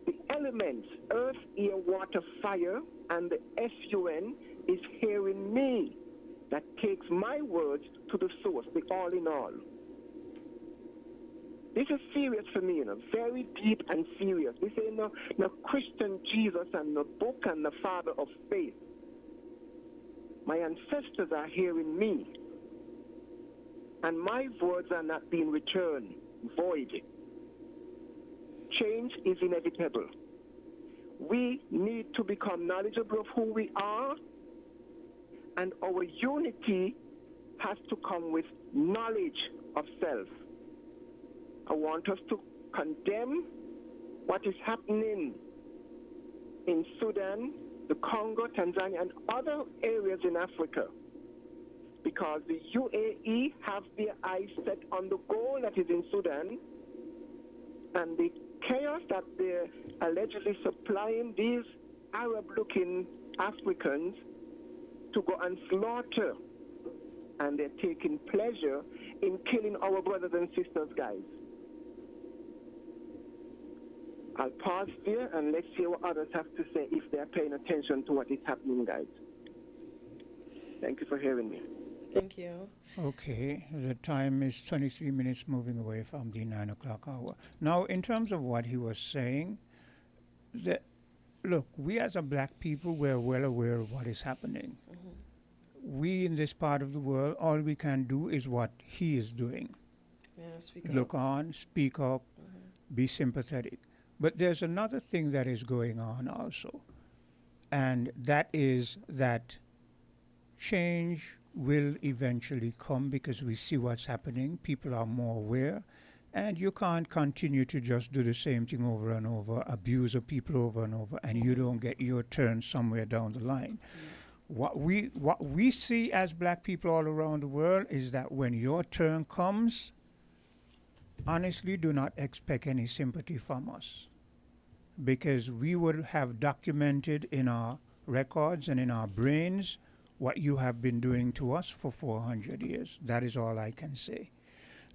The elements, earth, air, water, fire, and the SUN is hearing me. That takes my words to the source, the all in all. This is serious for me, very deep and serious. This ain't no Christian Jesus and no book and the father of faith. My ancestors are hearing me. And my words are not being returned void. Change is inevitable. We need to become knowledgeable of who we are, and our unity has to come with knowledge of self. I want us to condemn what is happening in Sudan, the Congo, Tanzania, and other areas in Africa, because the UAE have their eyes set on the goal that is in Sudan, and the chaos that they're allegedly supplying these Arab-looking Africans to go and slaughter, and they're taking pleasure in killing our brothers and sisters, guys. I'll pause there and let's hear what others have to say if they're paying attention to what is happening, guys. Thank you for hearing me. Thank you. Okay, the time is 23 minutes moving away from the 9 o'clock hour. Now, in terms of what he was saying, look, we as a black people, we're well aware of what is happening. We in this part of the world, all we can do is what he is doing. Yeah, speak Look on, speak up, be sympathetic. But there's another thing that is going on also, and that is that change will eventually come because we see what's happening. People are more aware, and you can't continue to just do the same thing over and over, abuse of people over and over, and you don't get your turn somewhere down the line. What we see as black people all around the world is that when your turn comes, honestly, do not expect any sympathy from us, because we would have documented in our records and in our brains what you have been doing to us for 400 years. That is all I can say.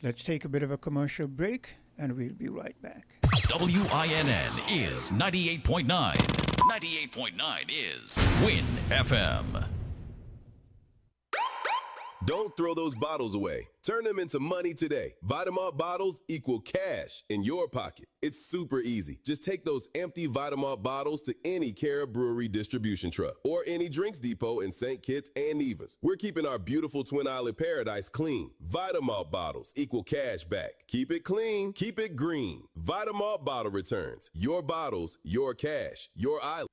Let's take a bit of a commercial break, and we'll be right back. WINN is 98.9. 98.9 is Win FM. Don't throw those bottles away. Turn them into money today. Vitamalt bottles equal cash in your pocket. It's super easy. Just take those empty Vitamalt bottles to any Cara Brewery distribution truck or any drinks depot in St. Kitts and Nevis. We're keeping our beautiful Twin Island paradise clean. Vitamalt bottles equal cash back. Keep it clean, keep it green. Vitamalt bottle returns. Your bottles, your cash, your island.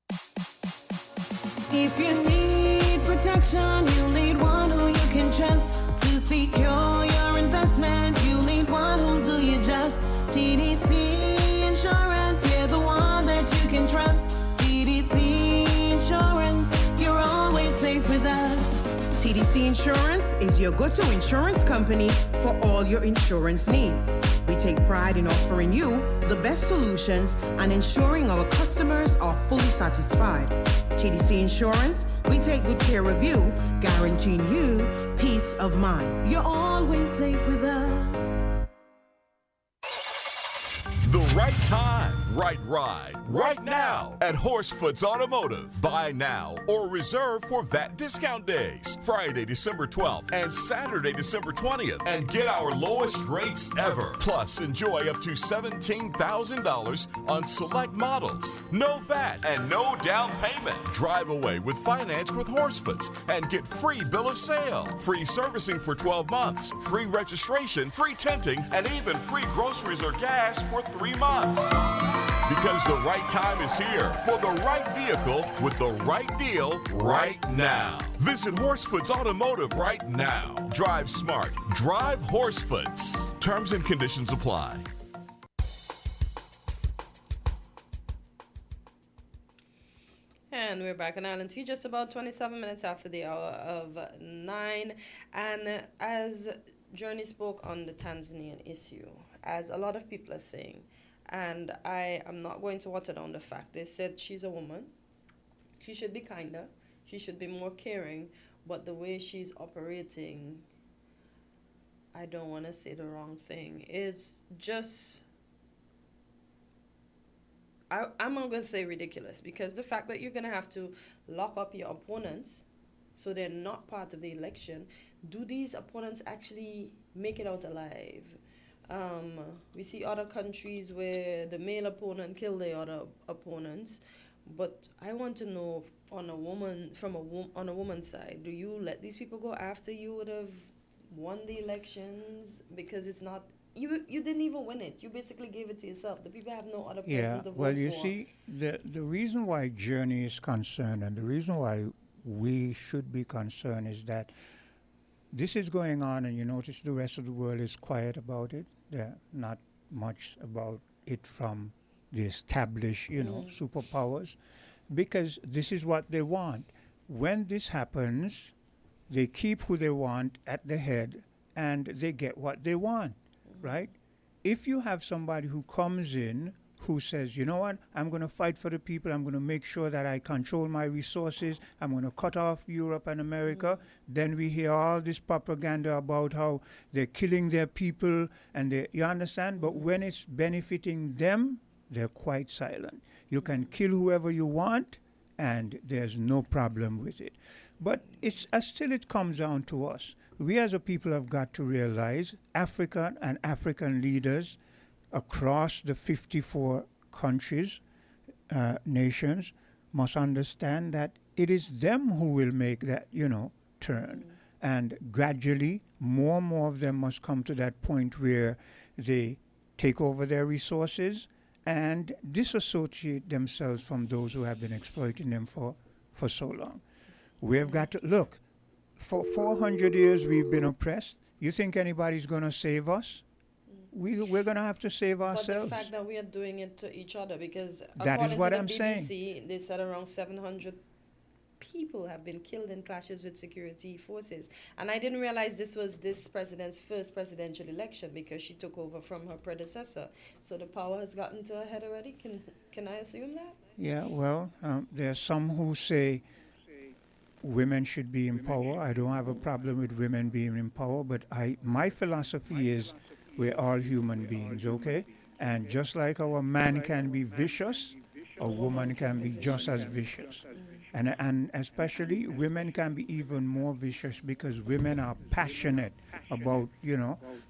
If you need protection, you need one who you can trust to secure your investment. You need one who'll do you just. TDC Insurance, you're the one that you can trust. TDC Insurance, you're always safe with us. TDC Insurance is your go-to insurance company for all your insurance needs. We take pride in offering you the best solutions and ensuring our customers are fully satisfied. TDC Insurance, we take good care of you, guaranteeing you peace of mind. You're always safe with us. The right time, right ride, right now at Horsefoots Automotive. Buy now or reserve for VAT discount days, Friday, December 12th and Saturday, December 20th, and get our lowest rates ever. Plus, enjoy up to $17,000 on select models. No VAT and no down payment. Drive away with finance with Horsefoots and get free bill of sale, free servicing for 12 months, free registration, free tinting, and even free groceries or gas for 3 months. Because the right time is here for the right vehicle with the right deal right now. Visit Horsefoots Automotive right now. Drive smart. Drive Horsefoots. Terms and conditions apply. And we're back on Island T, just about 27 minutes after the hour of 9. And as Journey spoke on the Tanzanian issue, as a lot of people are saying, and I am not going to water down the fact, they said she's a woman, she should be kinder, she should be more caring, but the way she's operating, I don't want to say the wrong thing, is just I'm not going to say ridiculous, because the fact that you're going to have to lock up your opponents so they're not part of the election, do these opponents actually make it out alive? We see other countries where the male opponent kill the other opponents, but I want to know on a woman on a woman's side, do you let these people go after you would have won the elections? Because it's not you didn't even win it. You basically gave it to yourself. The people have no other person Yeah, to vote well, you for. see, the reason why Journey is concerned and the reason why we should be concerned is that this is going on, and you notice the rest of the world is quiet about it. They're not much about it from the established, superpowers, because this is what they want. When this happens, they keep who they want at the head, and they get what they want, right? If you have somebody who comes in who says, you know what, I'm going to fight for the people, I'm going to make sure that I control my resources, I'm going to cut off Europe and America, then we hear all this propaganda about how they're killing their people, and you understand? But when it's benefiting them, they're quite silent. You can kill whoever you want, and there's no problem with it. But it's still it comes down to us. We as a people have got to realize Africa and African leaders across the 54 countries, nations, must understand that it is them who will make that, turn. And gradually, more and more of them must come to that point where they take over their resources and disassociate themselves from those who have been exploiting them for so long. We have got to look. For 400 years, we've been oppressed. You think anybody's going to save us? We're going to have to save ourselves. But the fact that we are doing it to each other, because That is according what to the I'm BBC, saying. they said around 700 people have been killed in clashes with security forces. And I didn't realize this was this president's first presidential election, because she took over from her predecessor. So the power has gotten to her head already. Can I assume that? Yeah, well, there are some who say women should be in power. I don't have a problem with women being in power, but my philosophy is we're all human beings, okay? And just like our man can be vicious, a woman can be just as vicious. And especially women can be even more vicious, because women are passionate about,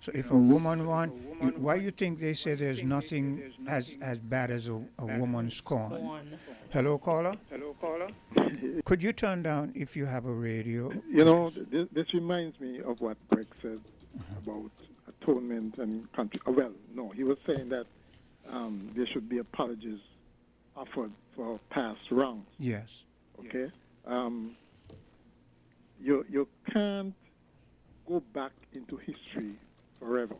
So if a woman why you think they say there's nothing as bad as a woman scorn? Hello, caller? Could you turn down if you have a radio? This reminds me of what Greg said about atonement and country. Well, no, he was saying that there should be apologies offered for past wrongs. Yes. Okay? You can't go back into history forever.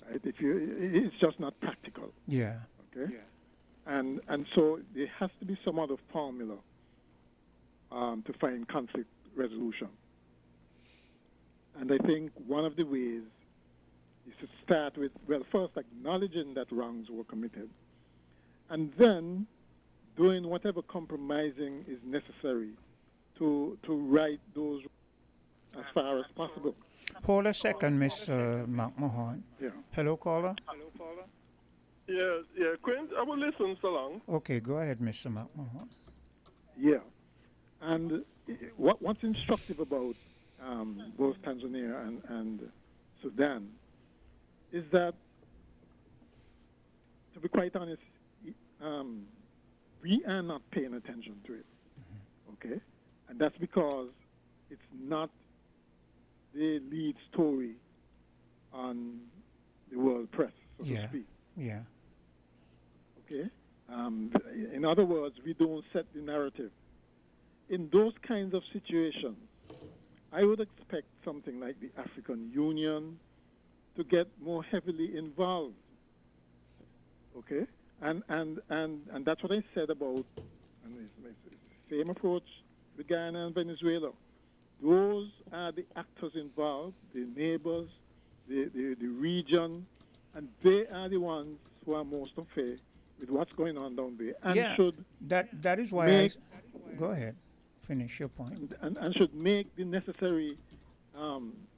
Right? It's just not practical. Yeah. Okay? Yeah. And so there has to be some other formula to find conflict resolution. And I think one of the ways is to start with, first acknowledging that wrongs were committed, and then doing whatever compromising is necessary to right those as far as possible. Hold a second, Mr. McMahon. Yeah. Hello, caller? Yeah, Quinn, I will listen so long. Okay, go ahead, Mr. McMahon. Yeah. And what's instructive about both Tanzania and Sudan is that, to be quite honest, we are not paying attention to it. Okay? And that's because it's not the lead story on the world press, so to speak. Yeah. Okay? In other words, we don't set the narrative. In those kinds of situations, I would expect something like the African Union to get more heavily involved. Okay? And that's what I said about, and it's the same approach with Guyana and Venezuela. Those are the actors involved, the neighbors, the region, and they are the ones who are most unfair with what's going on down there. And should that is why go ahead, finish your point. And should make the necessary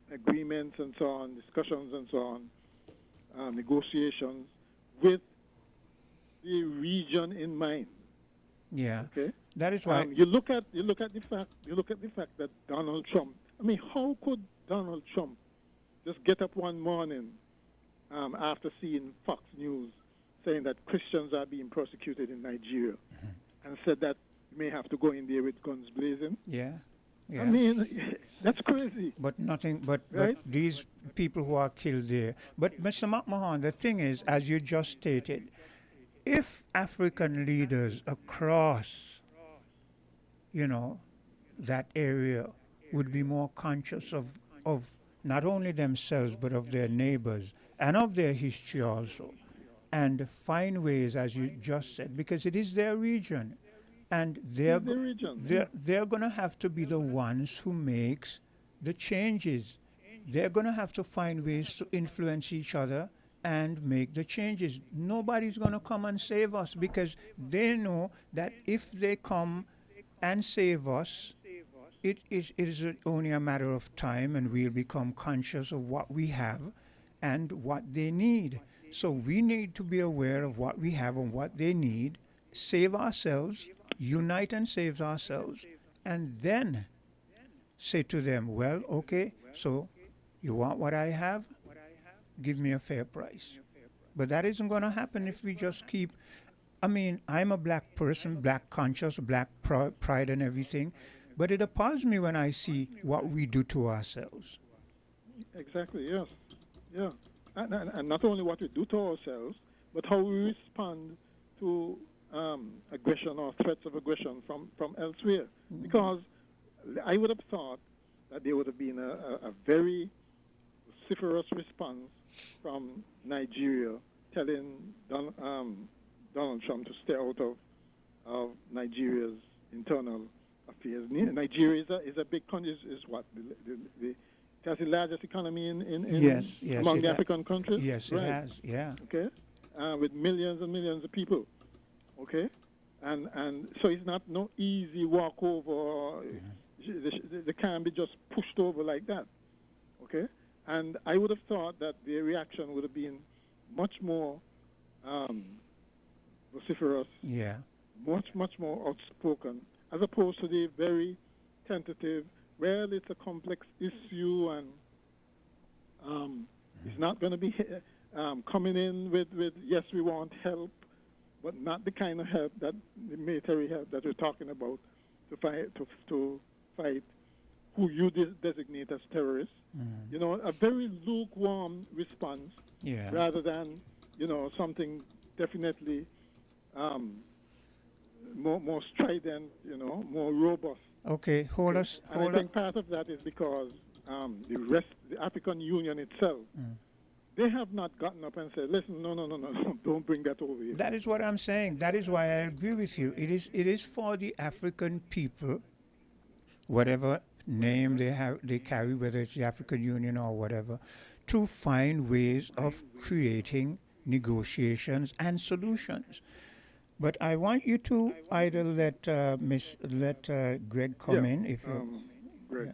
agreements and so on, discussions and so on, negotiations with the region in mind. Yeah. Okay. That is why. You look at the fact that Donald Trump. I mean, how could Donald Trump just get up one morning after seeing Fox News saying that Christians are being persecuted in Nigeria, and said that you may have to go in there with guns blazing? Yeah. Yeah. I mean, that's crazy. But nothing. But Right? these people who are killed there. But Mr. McMahon, the thing is, as you just stated, if African leaders across, that area would be more conscious of not only themselves but of their neighbors and of their history also, and find ways, as you just said, because it is their region, and they're going to have to be the ones who makes the changes. They're going to have to find ways to influence each other and make the changes. Nobody's going to come and save us, because they know that if they come and save us, it is only a matter of time, and we'll become conscious of what we have and what they need. So we need to be aware of what we have and what they need, save ourselves, unite and save ourselves, and then say to them, well, okay, so you want what I have? Give me a fair price. But that isn't going to happen if we just keep. I mean, I'm a black person, black conscious, black pride and everything, but it appalls me when I see what we do to ourselves. Exactly, yes. Yeah. And not only what we do to ourselves, but how we respond to aggression or threats of aggression from elsewhere. Because I would have thought that there would have been a very vociferous response from Nigeria telling Donald Trump to stay out of Nigeria's internal affairs. Nigeria is a big country. Is what it has the largest economy in among the African countries. Yes, right. it has. Yeah. Okay, with millions and millions of people. Okay, and so it's not no easy walkover. They can't be just pushed over like that. Okay, and I would have thought that the reaction would have been much more vociferous. Yeah. Much more outspoken, as opposed to the very tentative. Well, it's a complex issue, and it's not going to be coming in with yes, we want help, but not the kind of help that the military help that we're talking about to fight who you designate as terrorists. A very lukewarm response, rather than something definitely more strident, more robust. Okay, hold us. And I think part of that is because the African Union itself, they have not gotten up and said, listen, no, don't bring that over here. That is what I'm saying. That is why I agree with you. It is for the African people, whatever name they carry, whether it's the African Union or whatever, to find ways of creating negotiations and solutions. But I want you to either let Greg come in if you. Greg,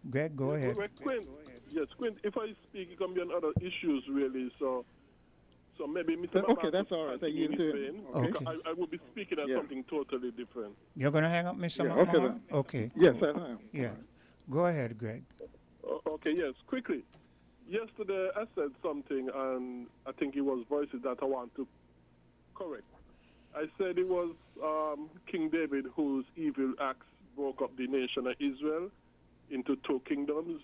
Greg, go ahead. Quint, if I speak, it can be on other issues, really. So maybe Mr. Okay, that's all right. Okay. I will be speaking on something totally different. You're going to hang up, Mr. Yeah, okay, McMahon? Okay. Yes, I am. Yeah. Go ahead, Greg. Okay, yes, quickly. Yesterday I said something, and I think it was voices that I want to correct. I said it was King David whose evil acts broke up the nation of Israel into two kingdoms.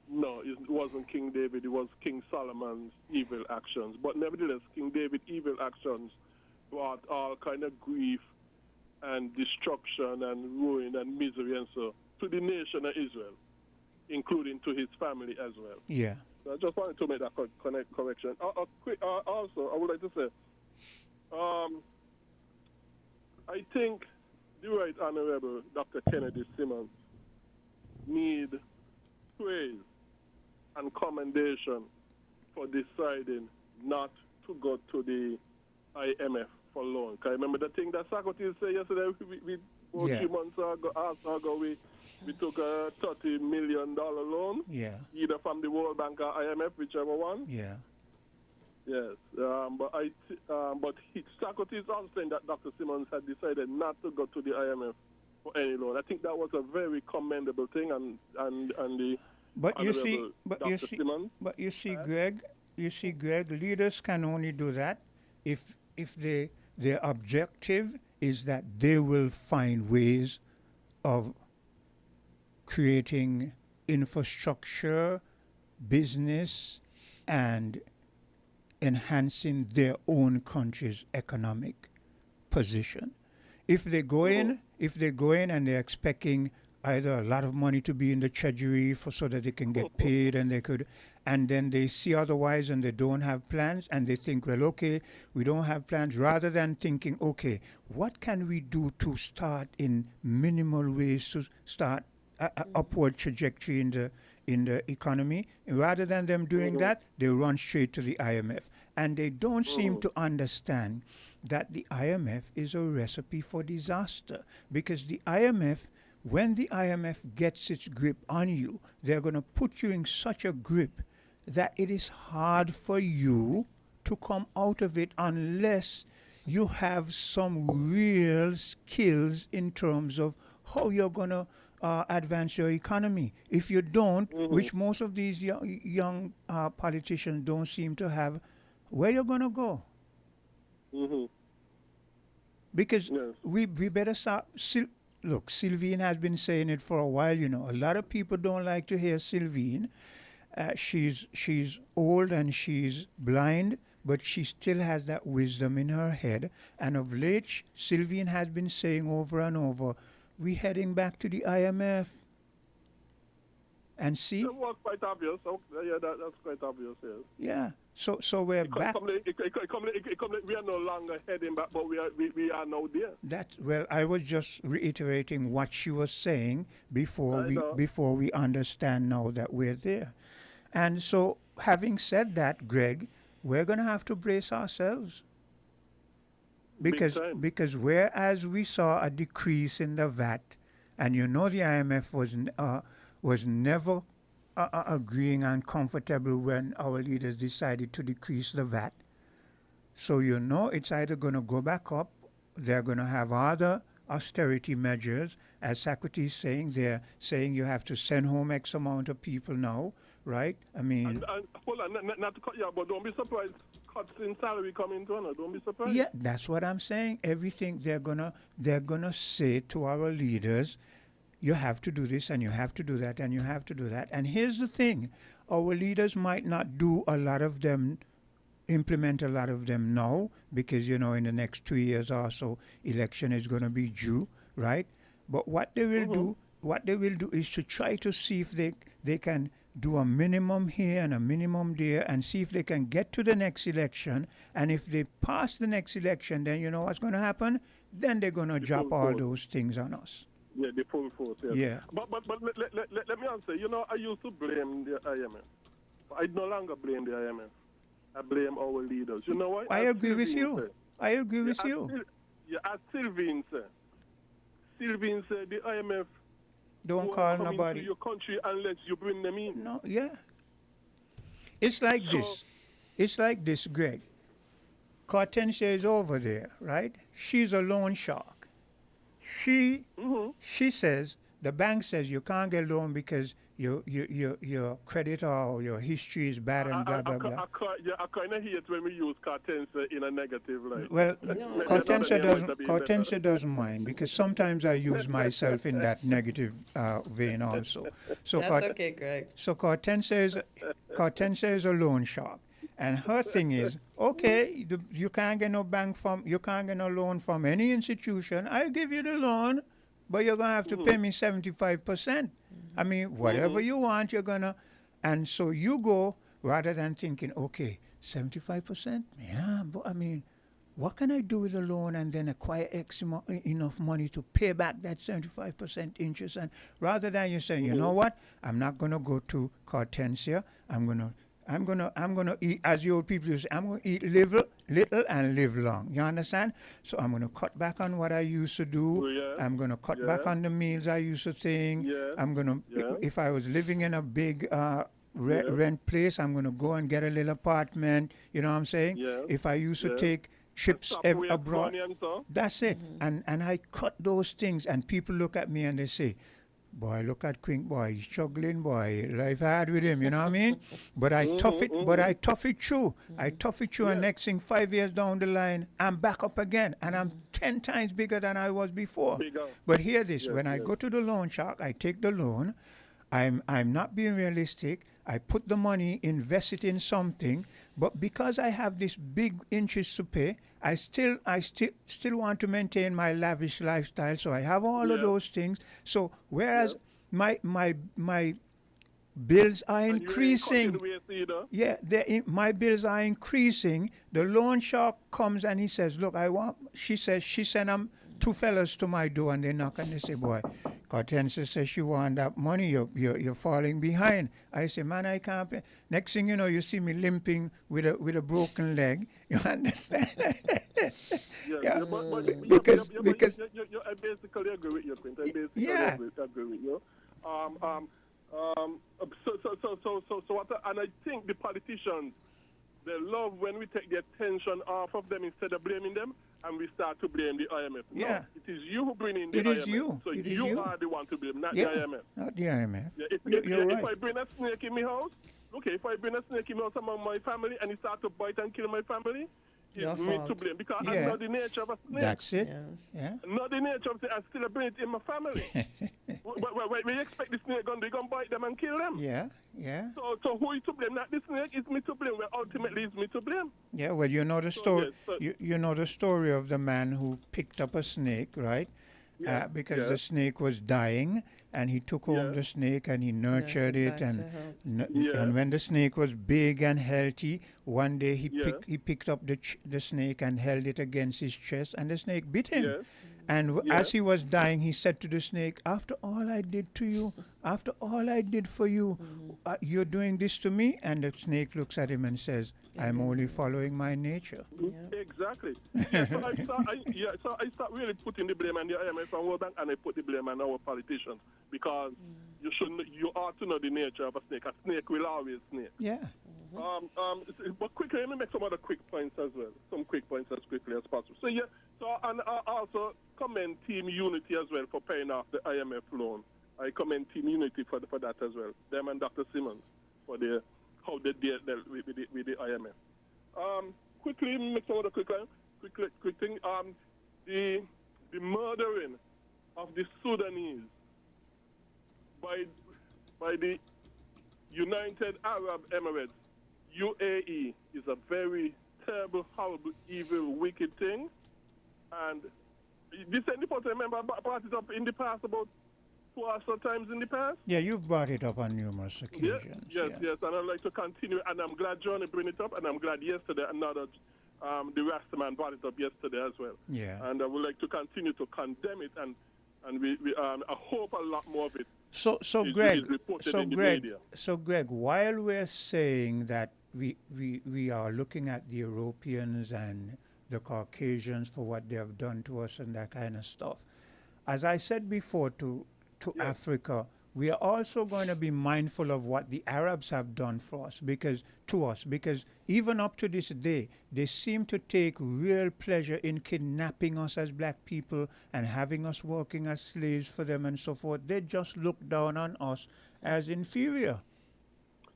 No, it wasn't King David, it was King Solomon's evil actions. But nevertheless, King David's evil actions brought all kind of grief and destruction and ruin and misery and so to the nation of Israel, including to his family as well. Yeah. So I just wanted to make that correction. Also, I would like to say, I think the Right Honorable Dr. Kennedy Simmons need praise and commendation for deciding not to go to the IMF for loan. Because I remember the thing that Socrates said yesterday, a few months ago, we took a $30 million loan, either from the World Bank or IMF, whichever one. Yeah. Yes, but Socrates also saying that Dr. Simmons had decided not to go to the IMF for any loan. I think that was a very commendable thing, and the But you see, Honorable but Dr. you see, Simmons. but you see, Greg, leaders can only do that if their objective is that they will find ways of creating infrastructure, business, and enhancing their own country's economic position. If they go in and they're expecting either a lot of money to be in the treasury for so that they can get paid and then they see otherwise and they don't have plans and they think, well, okay, we don't have plans, rather than thinking, okay, what can we do to start in minimal ways to start a upward trajectory in the economy. Rather than them doing that, they run straight to the IMF. And they don't seem to understand that the IMF is a recipe for disaster. Because the IMF, when the IMF gets its grip on you, they're going to put you in such a grip that it is hard for you to come out of it unless you have some real skills in terms of how you're going to advance your economy. If you don't, which most of these young politicians don't seem to have, where you're going to go? Because we better start. Look, Sylvine has been saying it for a while. You know, a lot of people don't like to hear Sylvine. She's old and she's blind, but she still has that wisdom in her head. And of late, Sylvine has been saying over and over, we're heading back to the IMF. And see? That was quite obvious. Oh, yeah, that's quite obvious, yes. Yeah. So we're back. We are no longer heading back, but we are now there. Well, I was just reiterating what she was saying before we understand now that we're there. And so, having said that, Greg, we're going to have to brace ourselves. Because whereas we saw a decrease in the VAT, and you know the IMF was never agreeing and comfortable when our leaders decided to decrease the VAT. So you know it's either going to go back up, they're going to have other austerity measures. As Socrates saying, they're saying you have to send home X amount of people now, right? I mean... And hold on, not to cut you out, but don't be surprised. Cuts in salary coming to another. Don't be surprised. Yeah, that's what I'm saying. Everything they're gonna say to our leaders, you have to do this and you have to do that and you have to do that. And here's the thing, our leaders might not do a lot of them, implement a lot of them now, because in the next 2 years or so, election is gonna be due, right? But what they will do is to try to see if they can do a minimum here and a minimum there and see if they can get to the next election. And if they pass the next election, then you know what's going to happen? Then they're going to drop all those things on us. Yeah, the full force. Yes. Yeah. But let me answer. I used to blame the IMF. I no longer blame the IMF. I blame our leaders. You know what? I agree with you. I agree with you. As Sylvine said. Sylvine said the IMF don't call come nobody into your country unless you bring them in. No, yeah. It's like this. It's like this, Greg. Hortensia is over there, right? She's a loan shark. She says, the bank says you can't get loan because your credit or your history is bad and blah, blah, blah. I kind of hate when we use Hortensia in a negative light. Well, Hortensia doesn't mind, because sometimes I use myself in that negative vein also. So That's okay, Greg. So Hortensia is a loan shark. And her thing is, okay, you can't get no loan from any institution. I'll give you the loan, but you're going to have to pay me 75%. I mean, whatever you want, you're going to. And so you go, rather than thinking, okay, 75%? Yeah, but I mean, what can I do with a loan and then acquire enough money to pay back that 75% interest? And rather than you say, you know what, I'm not going to go to Hortensia. I'm gonna eat, as the old people say, I'm gonna eat little and live long. You understand? So I'm gonna cut back on what I used to do. I'm gonna cut back on the meals I used to think. I'm gonna, if I was living in a big rent place. I'm going to go and get a little apartment. You know what I'm saying? Yes. If I used to Yes. take trips Stop waste abroad, money and so. that's it. And I cut those things, and people look at me and they say, boy, look at Quink boy, he's struggling boy, life hard with him, you know what I mean? But I tough it, but I tough it through. I tough it through, and next thing 5 years down the line, I'm back up again, and I'm 10 times bigger than I was before. Bigger. But hear this, Yes, when I yes. go to the loan shark, I take the loan, I'm not being realistic. I put the money, invest it in something, but because I have this big interest to pay, I still want to maintain my lavish lifestyle. So I have all of Yeah. those things. So whereas my bills are And you ain't increasing, cutting waste either. yeah, my bills are increasing. The loan shark comes and he says, "Look, she sent two fellas to my door and they knock and they say, boy, Hortensia says she want that money. You're falling behind." I say, "Man, I can't pay." Next thing you know, you see me limping with a broken leg. You understand? Yeah, but Because I basically agree with you, Quint. I basically yeah. agree with you. So what? And I think the politicians, they love when we take the attention off of them instead of blaming them, and we start to blame the IMF. Yeah. No, it is you who bring in the It IMF. is you. So It is you you. are the one to blame, not Yeah, the IMF. not the IMF. Yeah, You're right. if I bring a snake in my house, okay, if I bring a snake in my house among my family and it starts to bite and kill my family, Your it's me to fault. blame because I Yeah. know the nature of a snake. That's it. Yes. Yeah. Not the nature of it, I still bring it in my family. We expect the snake gun, they gonna bite them and kill them. Yeah. Yeah. So who is to blame? Not the snake, it's me to blame. Well, ultimately, it's me to blame. Yeah, well, you know the So, story. yes, so- You know the story of the man who picked up a snake, right? Yeah, Because yeah. the snake was dying, and he took home Yeah. the snake and he nurtured it, back and to health. and when the snake was big and healthy, one day Yeah. he picked up the snake and held it against his chest, and the snake bit him. Yes. And Yeah. as he was dying, he said to the snake, "After all I did to you, after all I did for you, you're doing this to me?" And the snake looks at him and says, "I'm only following my nature." Exactly. Yeah, so I start really putting the blame on the IMF and World Bank, and I put the blame on our politicians because you ought to know the nature of a snake. A snake will always snake. Yeah. But quickly, let me make some other quick points as well. Some quick points as quickly as possible. And I also commend Team Unity as well for paying off the IMF loan. I commend Team Unity for that as well. Them and Dr. Simmons for how they dealt with the IMF. Quickly, make some other quick thing. The murdering of the Sudanese by the United Arab Emirates, UAE, is a very terrible, horrible, evil, wicked thing. And this any point I remember I brought it up in the past about 2 or so times in the past. Yeah, you've brought it up on numerous occasions. Yes, and I'd like to continue, and I'm glad Johnny bring it up, and I'm glad yesterday another the Rastaman brought it up yesterday as well. Yeah. And I would like to continue to condemn it, and we I hope a lot more of it. So is Greg, reported in the media. Greg, while we're saying that we are looking at the Europeans and the Caucasians for what they have done to us and that kind of stuff, as I said before to Africa, we are also going to be mindful of what the Arabs have done for us, because even up to this day, they seem to take real pleasure in kidnapping us as black people and having us working as slaves for them and so forth. They just look down on us as inferior.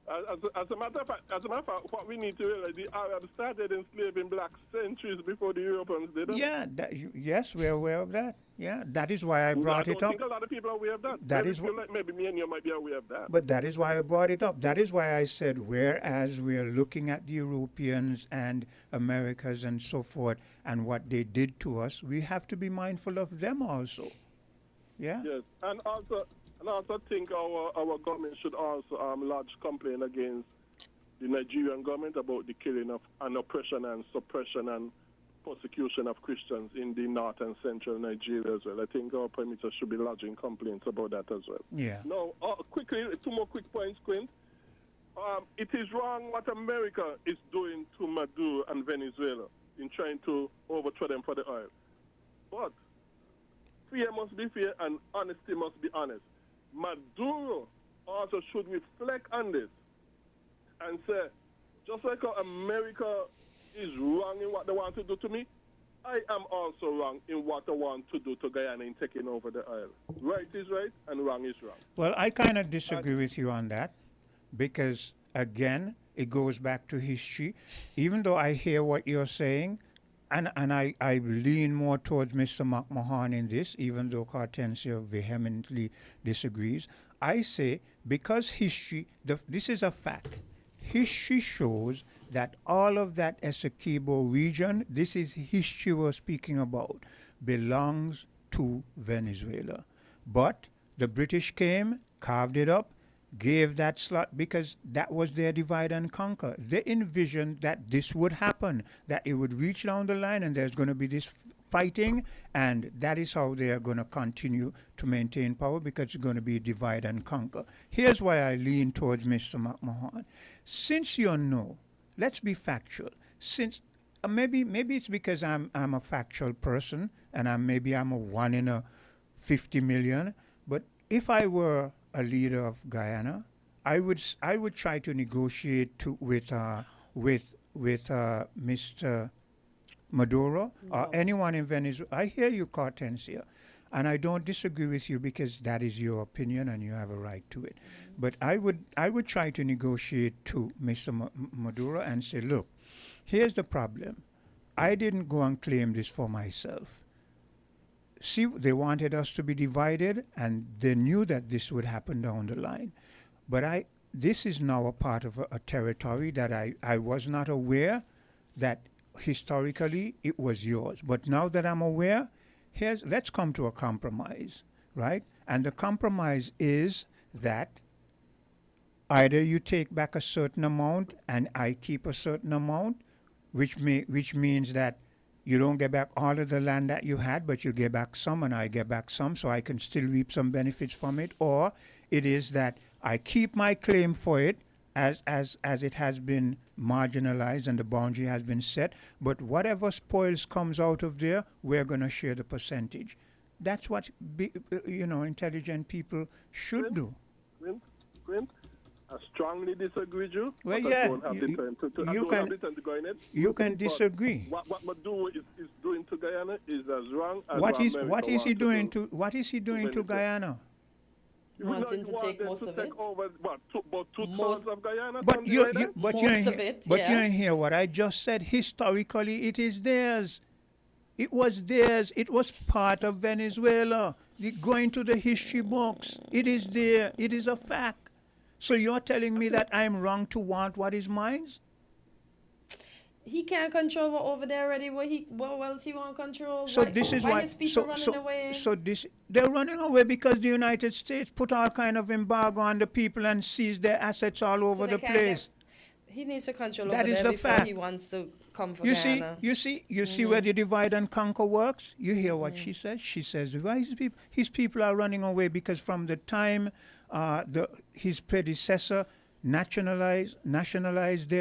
As a matter of fact, what we need to realize, the Arabs started enslaving blacks centuries before the Europeans did. Yeah, yes, we're aware of that. Yeah, that is why I brought it I up. think a lot of people are aware of that. That maybe is maybe me and you might be aware of that. But that is why I brought it up. That is why I said, whereas we are looking at the Europeans and Americas and so forth and what they did to us, we have to be mindful of them also. Yeah? Yes, and also think our government should also lodge complaint against the Nigerian government about the killing of and oppression and suppression and persecution of Christians in the north and central Nigeria as well. I think our prime minister should be lodging complaints about that as well. Yeah. Now, quickly, 2 more quick points, Quint. It is wrong what America is doing to Maduro and Venezuela in trying to overthrow them for the oil. But fear must be fair and honesty must be honest. Maduro also should reflect on this and say, just like how America is wrong in what they want to do to me, I am also wrong in what I want to do to Guyana in taking over the oil. Right is right and wrong is wrong. Well, I kind of disagree with you on that because, again, it goes back to history. Even though I hear what you're saying, and I lean more towards Mr. McMahon in this, even though Hortensia vehemently disagrees, I say because history, this is a fact. History shows that all of that Essequibo region, this is history we're speaking about, belongs to Venezuela. But the British came, carved it up, gave that slot because that was their divide and conquer. They envisioned that this would happen, that it would reach down the line and there's going to be this fighting, and that is how they are going to continue to maintain power because it's going to be divide and conquer. Here's why I lean towards Mr. McMahon. Since you know, let's be factual. Since maybe it's because I'm a factual person and maybe I'm a 1 in a 50 million, but if I were a leader of Guyana, I would try to negotiate with Mr. Maduro or anyone in Venezuela. I hear you, Hortensia, and I don't disagree with you because that is your opinion and you have a right to it. But I would try to negotiate to Mr. Maduro and say, look, here's the problem. I didn't go and claim this for myself. See, they wanted us to be divided, and they knew that this would happen down the line. But this is now a part of a territory that I was not aware that historically it was yours. But now that I'm aware, let's come to a compromise, right? And the compromise is that either you take back a certain amount and I keep a certain amount, which means that you don't get back all of the land that you had, but you get back some and I get back some, so I can still reap some benefits from it. Or it is that I keep my claim for it as it has been marginalized and the boundary has been set, but whatever spoils comes out of there, we're going to share the percentage. That's what intelligent people should do. Quint, I strongly disagree with you. Well, but yeah, I don't have the time to you I don't have the time to go in it. You can But disagree. What Maduro is doing to Guyana is as wrong as What is he America doing wants to what is he doing to Guyana? Wanting to take most of it. Over, about two-thirds of Guyana. But you ain't hear what I just said. Historically, it is theirs. It was theirs. It was part of Venezuela. Going to the history books, it is there. It is a fact. So you're telling me that I'm wrong to want what is mine? He can't control what over there already. What else he want control? So this is why. His people running away? They're running away because the United States put all kind of embargo on the people and seized their assets all over the place. He needs to control That over is there the before fact. he wants to come for You Guyana. see where the divide and conquer works? You hear what she says? She says, why his people are running away because from the time his predecessor nationalized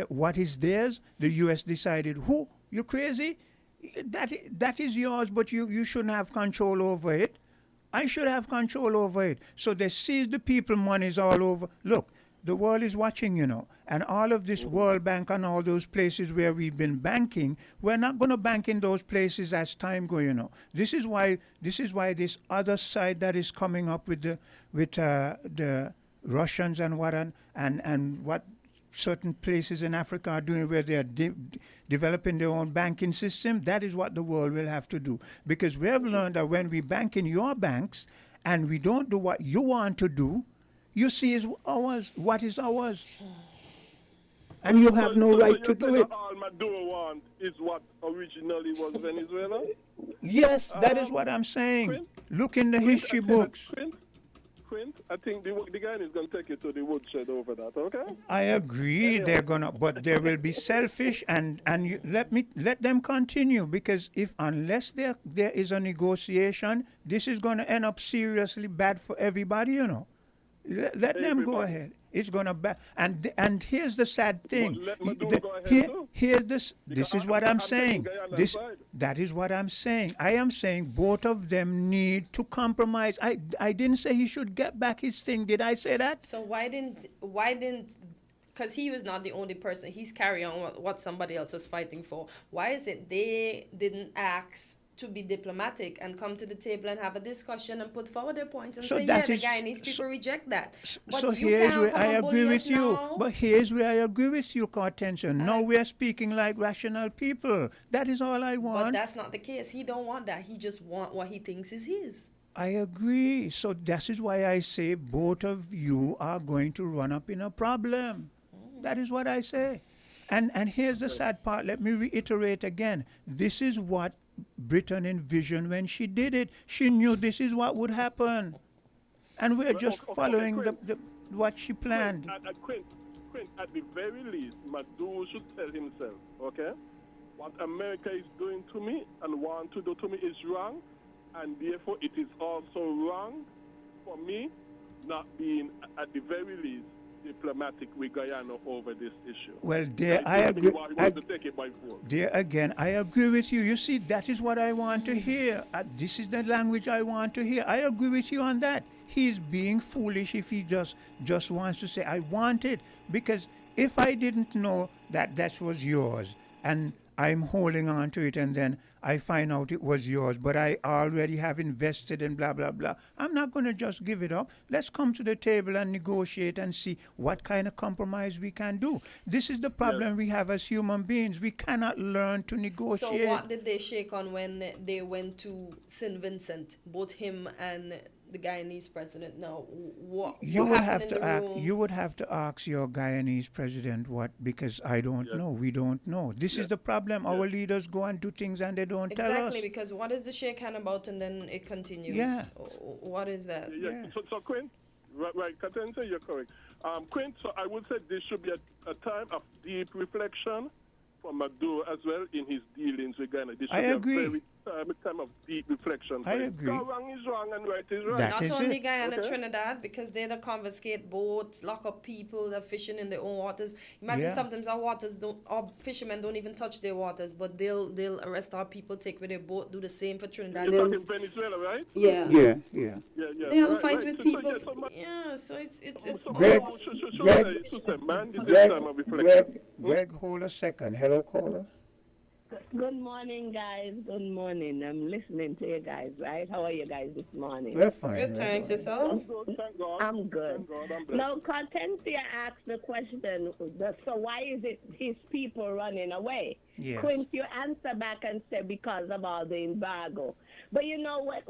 what is theirs, the U.S. decided, who? You crazy? That is yours, but you shouldn't have control over it. I should have control over it. So they seize the people monies all over. Look, the world is watching, and all of this World Bank and all those places where we've been banking, we're not going to bank in those places as time goes, This is why this other side that is coming up with the Russians and what certain places in Africa are doing where they are developing their own banking system, that is what the world will have to do. Because we have learned that when we bank in your banks and we don't do what you want to do, you see is ours. What is ours? And you have no right to do it. All Maduro wants is what originally was Venezuela? Yes, that is what I'm saying. Look in the history books. Quint, I think the guy is going to take you to the woodshed over that, okay? I agree, but they will be selfish, and let them continue, because unless there is a negotiation, this is going to end up seriously bad for everybody, Let them go ahead. It's gonna and here's the sad thing. This is what I'm saying. That is what I'm saying. I am saying both of them need to compromise. I didn't say he should get back his thing. Did I say that? So why didn't because he was not the only person. He's carrying on what somebody else was fighting for. Why is it they didn't ask to be diplomatic and come to the table and have a discussion and put forward their points and So say, that the is- Guyanese people reject that. But So you here's can't where come I and bully agree us with you. now. But here's where I agree with you, Cartension. Now we are speaking like rational people. That is all I But want. that's not the case. He don't want that. He just want what he thinks is his. I agree. So that is why I say both of you are going to run up in a problem. That is what I say. And here's the sad part. Let me reiterate again. This is what Britain envisioned when she did it. She knew this is what would happen. And we're just following what she planned. Quint, at the very least, Maduro should tell himself, okay, what America is doing to me and want to do to me is wrong, and therefore it is also wrong for me not being, at the very least, diplomatic with Guyana over this issue. Well, there I agree. To take it by force. There again, I agree with you. You see, that is what I want to hear. This is the language I want to hear. I agree with you on that. He's being foolish if he just wants to say, I want it. Because if I didn't know that was yours and I'm holding on to it and then I find out it was yours, but I already have invested in blah, blah, blah, I'm not going to just give it up. Let's come to the table and negotiate and see what kind of compromise we can do. This is the problem we have as human beings. We cannot learn to negotiate. So what did they shake on when they went to St. Vincent, both him and the Guyanese president? Now, what happened in the room? You would have to ask your Guyanese president what, because I don't know. We don't know. This is the problem. Our leaders go and do things and they don't tell us. Exactly, because what is the shake hand about and then it continues? Yeah. What is that? So Quint, right, Katenza, you're correct. Quint, so I would say this should be a time of deep reflection for Maduro as well in his dealings with Ghana. This should I be agree. a time of deep reflection. I agree. Wrong is wrong and right is right. Not only Guyana, Trinidad, because they don't confiscate boats, lock up people that are fishing in their own waters. Imagine sometimes our fishermen don't even touch their waters, but they'll arrest our people, take with their boat, do the same for Trinidad. You're talking Venezuela, right? Yeah. They have a fight with people. So it's Greg, Greg, Greg, hold a second. Hello, caller. Good morning, guys. Good morning. I'm listening to you guys, right? How are you guys this morning? We're fine. Good, thanks. Yourself? I'm good. Now, Cortencia asked the question, so why is it his people running away? Yes. Couldn't you answer back and say because of all the embargo? But you know what,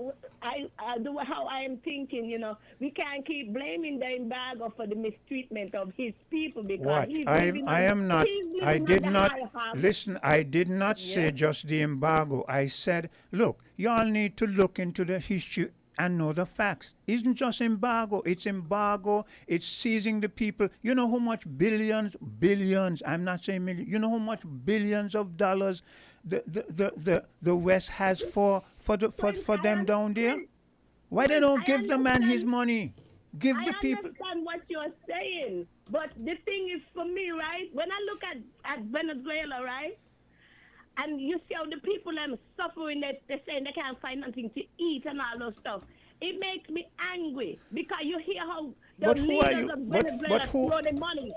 I do how I am thinking, we can't keep blaming the embargo for the mistreatment of his people because What? he's I living am not. I did not. Listen, I did not say Yeah. just the embargo. I said, look, y'all need to look into the history and know the facts. It isn't just embargo. It's seizing the people. You know how much billions, I'm not saying millions, you know how much billions of dollars the West has for them down there? Why they don't give the man his money? Give the people. I understand what you're saying, but the thing is for me, right? When I look at Venezuela, right? And you see how the people are suffering, they're saying they can't find nothing to eat and all those stuff. It makes me angry because you hear how the But who are leaders you? of But Venezuela who? throw the money.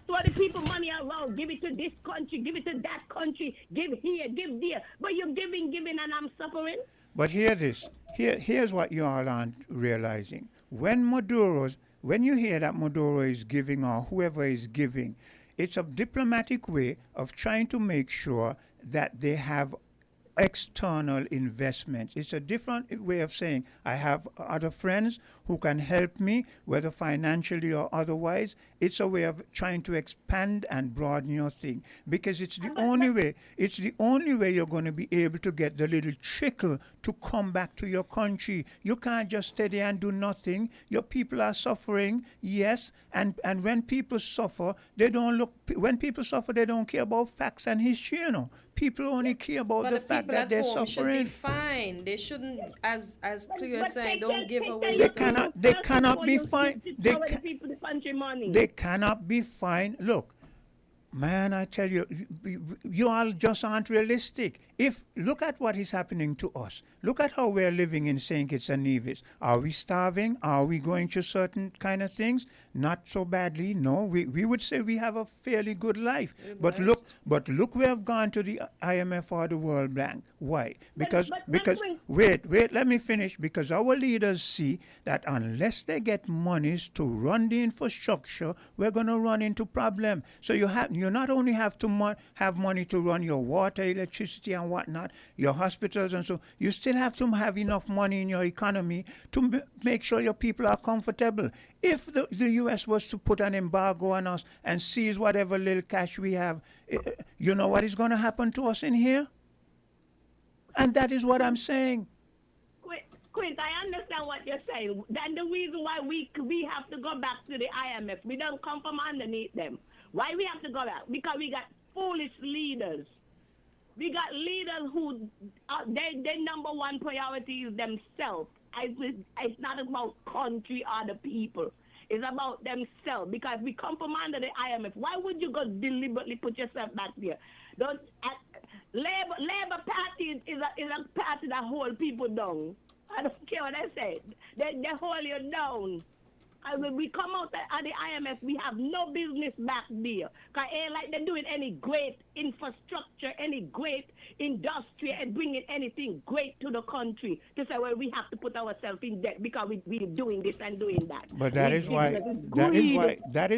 Throw the people money around, give it to this country, give it to that country, give here, give there. But you're giving, and I'm suffering. But hear this. Here's what you all aren't realizing. When you hear that Maduro is giving or whoever is giving, it's a diplomatic way of trying to make sure that they have external investments. It's a different way of saying I have other friends who can help me, whether financially or otherwise. It's a way of trying to expand and broaden your thing, because it's the only way you're going to be able to get the little trickle to come back to your country. You can't just stay there and do nothing. Your people are suffering, yes, and when people suffer, they don't care about facts and history, People only care about the fact that they're home suffering. should be fine. They shouldn't, as Cleo said, don't give away. They cannot be fine. They cannot be fine. Look, man, I tell you, you all just aren't realistic. Look at what is happening to us. Look at how we're living in St. Kitts and Nevis. Are we starving? Are we going through certain kind of things? not so badly. No, we would say we have a fairly good life. We're But blessed. look, we have gone to the IMF or the World Bank. Why? Because wait. wait, let me finish. Because our leaders see that unless they get monies to run the infrastructure, we're going to run into problem. So you not only have to have money to run your water, electricity, and whatnot, your hospitals, and so you still have to have enough money in your economy to make sure your people are comfortable. If the U.S. was to put an embargo on us and seize whatever little cash we have, you know what is going to happen to us in here? And that is what I'm saying. Quint, I understand what you're saying. Then the reason why we have to go back to the IMF, we don't come from underneath them. Why we have to go back? Because we got foolish leaders. We got leaders who, their number one priority is themselves. It's not about country or the people. It's about themselves. Because we come from under the IMF. Why would you go deliberately put yourself back there? Labour Party is a party that hold people down. I don't care what I say. They hold you down. And when we come out at the IMF, we have no business back there. Because it ain't like they're doing any great infrastructure, any great industry, and bringing anything great to the country. To say, well, we have to put ourselves in debt because we're doing this and doing that. But that is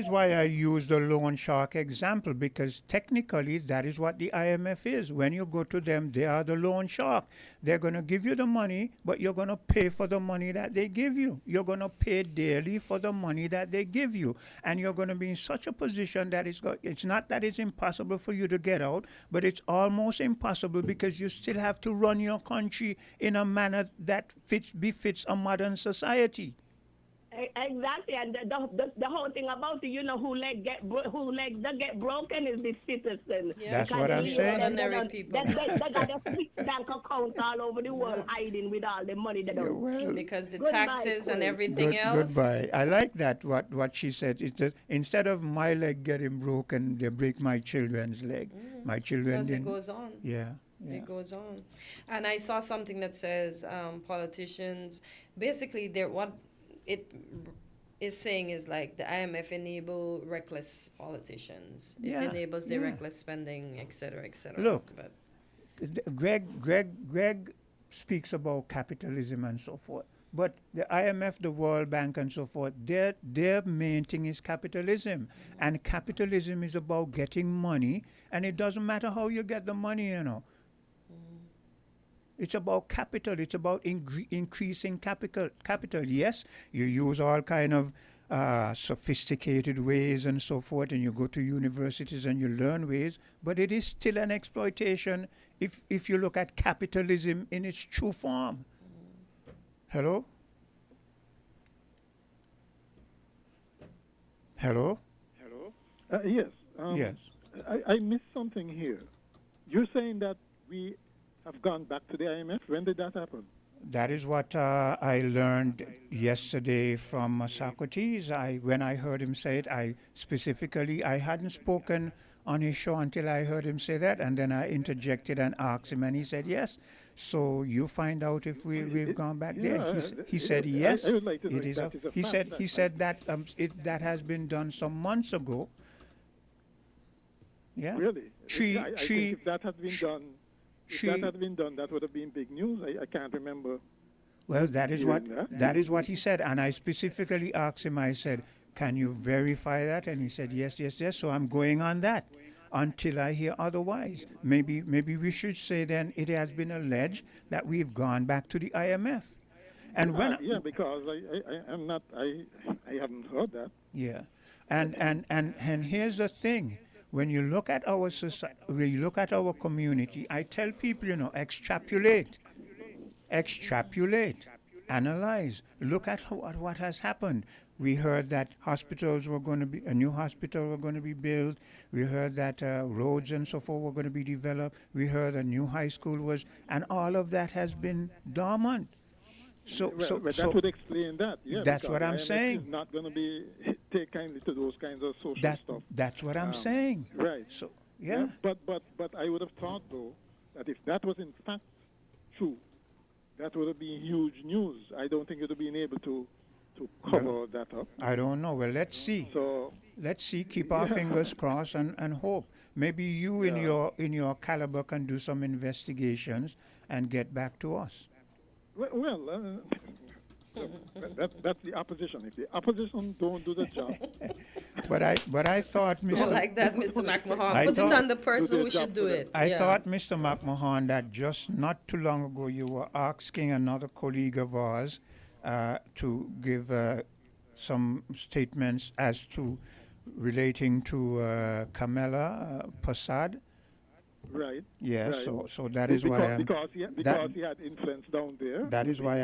why I use the loan shark example, because technically that is what the IMF is. When you go to them, they are the loan shark. They're going to give you the money, but you're going to pay for the money that they give you. You're going to pay daily for the money that they give you. And you're going to be in such a position that it's not that it's impossible for you to get out, but it's almost impossible because you still have to run your country in a manner that befits a modern society. Exactly, and the whole thing about it, you know, who legs get broken is the citizen. Yeah. That's what I'm saying. Ordinary people. They got a Swiss bank account all over the world hiding with all the money they don't. Because the Goodbye, taxes and Queen. everything else. Goodbye. I like that, what she said. It's that instead of my leg getting broken, they break my children's leg. My children Because it didn't. goes on. Yeah. It goes on. And I saw something that says politicians, basically, what it is saying is like the IMF enable reckless politicians. It enables their reckless spending, et cetera, et cetera. Look, Greg speaks about capitalism and so forth. But the IMF, the World Bank, and so forth, their main thing is capitalism. And capitalism is about getting money, and it doesn't matter how you get the money, you know. It's about capital. It's about increasing capital. Yes, you use all kind of sophisticated ways and so forth, and you go to universities and you learn ways, but it is still an exploitation if you look at capitalism in its true form. Hello? Hello? Hello? Yes. Yes. I missed something here. You're saying that we have gone back to the IMF. When did that happen? That is what I learned yesterday from Socrates. When I heard him say it, I hadn't spoken on his show until I heard him say that, and then I interjected and asked him, and he said yes. So you find out if we've gone back there. He said yes. I would like to know it is. if that is a He fact, said that that has been done some months ago. Yeah. Really? I think if that had been done. If She- that had been done, that would have been big news. I can't remember. Well, that is what hearing that. that is what he said, and I specifically asked him. I said, "Can you verify that?" And he said, "Yes, yes, yes." So I'm going on that until I hear otherwise. Maybe we should say then it has been alleged that we've gone back to the IMF, and when Yeah, because I'm not. I haven't heard that. yeah, and here's the thing. When you look at our society, when you look at our community, I tell people, extrapolate, analyze, look at what has happened. We heard that a new hospital were going to be built. We heard that roads and so forth were going to be developed. We heard a new high school and all of that has been dormant. But that would explain that. Yeah, that's because what I'm IMF saying. Is not going to be take kindly to those kinds of social stuff. That's what I'm saying. Right. So yeah. But I would have thought though that if that was in fact true, that would have been huge news. I don't think it would have been able to to cover that up. I don't know. Well, let's see. So Let's see. Keep our fingers crossed and hope. Maybe you in your caliber can do some investigations and get back to us. Well, that's the opposition. If the opposition don't do the job, But I thought, I Mr. like that, Mr. McMahon. I Put it thought- on the person who should do it. I Yeah. thought, Mr. McMahon, that just not too long ago you were asking another colleague of ours to give some statements as to relating to Kamala Prasad. right? Yeah, right. so that is why I'm because he had influence down there. that is why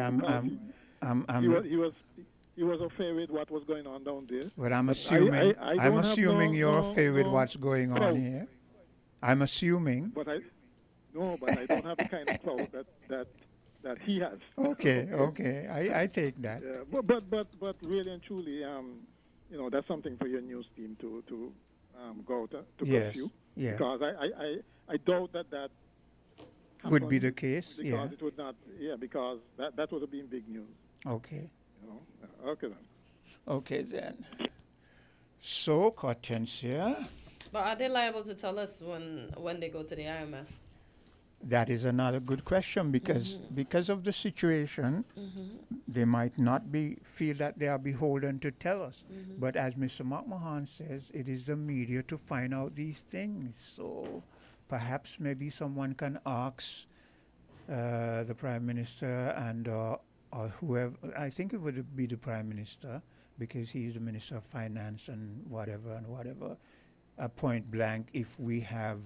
He was afraid with what was going on down there. Well, I'm But assuming I don't have you're no- afraid with no what's going on clout. here. I'm assuming. But I don't have the kind of clout that he has. Okay. I take that. Yeah, but really and truly, that's something for your news team to go out to Yes, pursue. yeah. Because I doubt that Would be happened the case, because yeah. it would not. Yeah, because that would have been big news. Okay. Okay then. Okay then. So, Hortensia, But are they liable to tell us when they go to the IMF? that is another good question because of the situation, they might not feel that they are beholden to tell us. But as Mr. McMahon says, it is the media to find out these things. So perhaps maybe someone can ask the Prime Minister and or whoever. I think it would be the Prime Minister because he's the Minister of Finance and whatever, point blank, if we have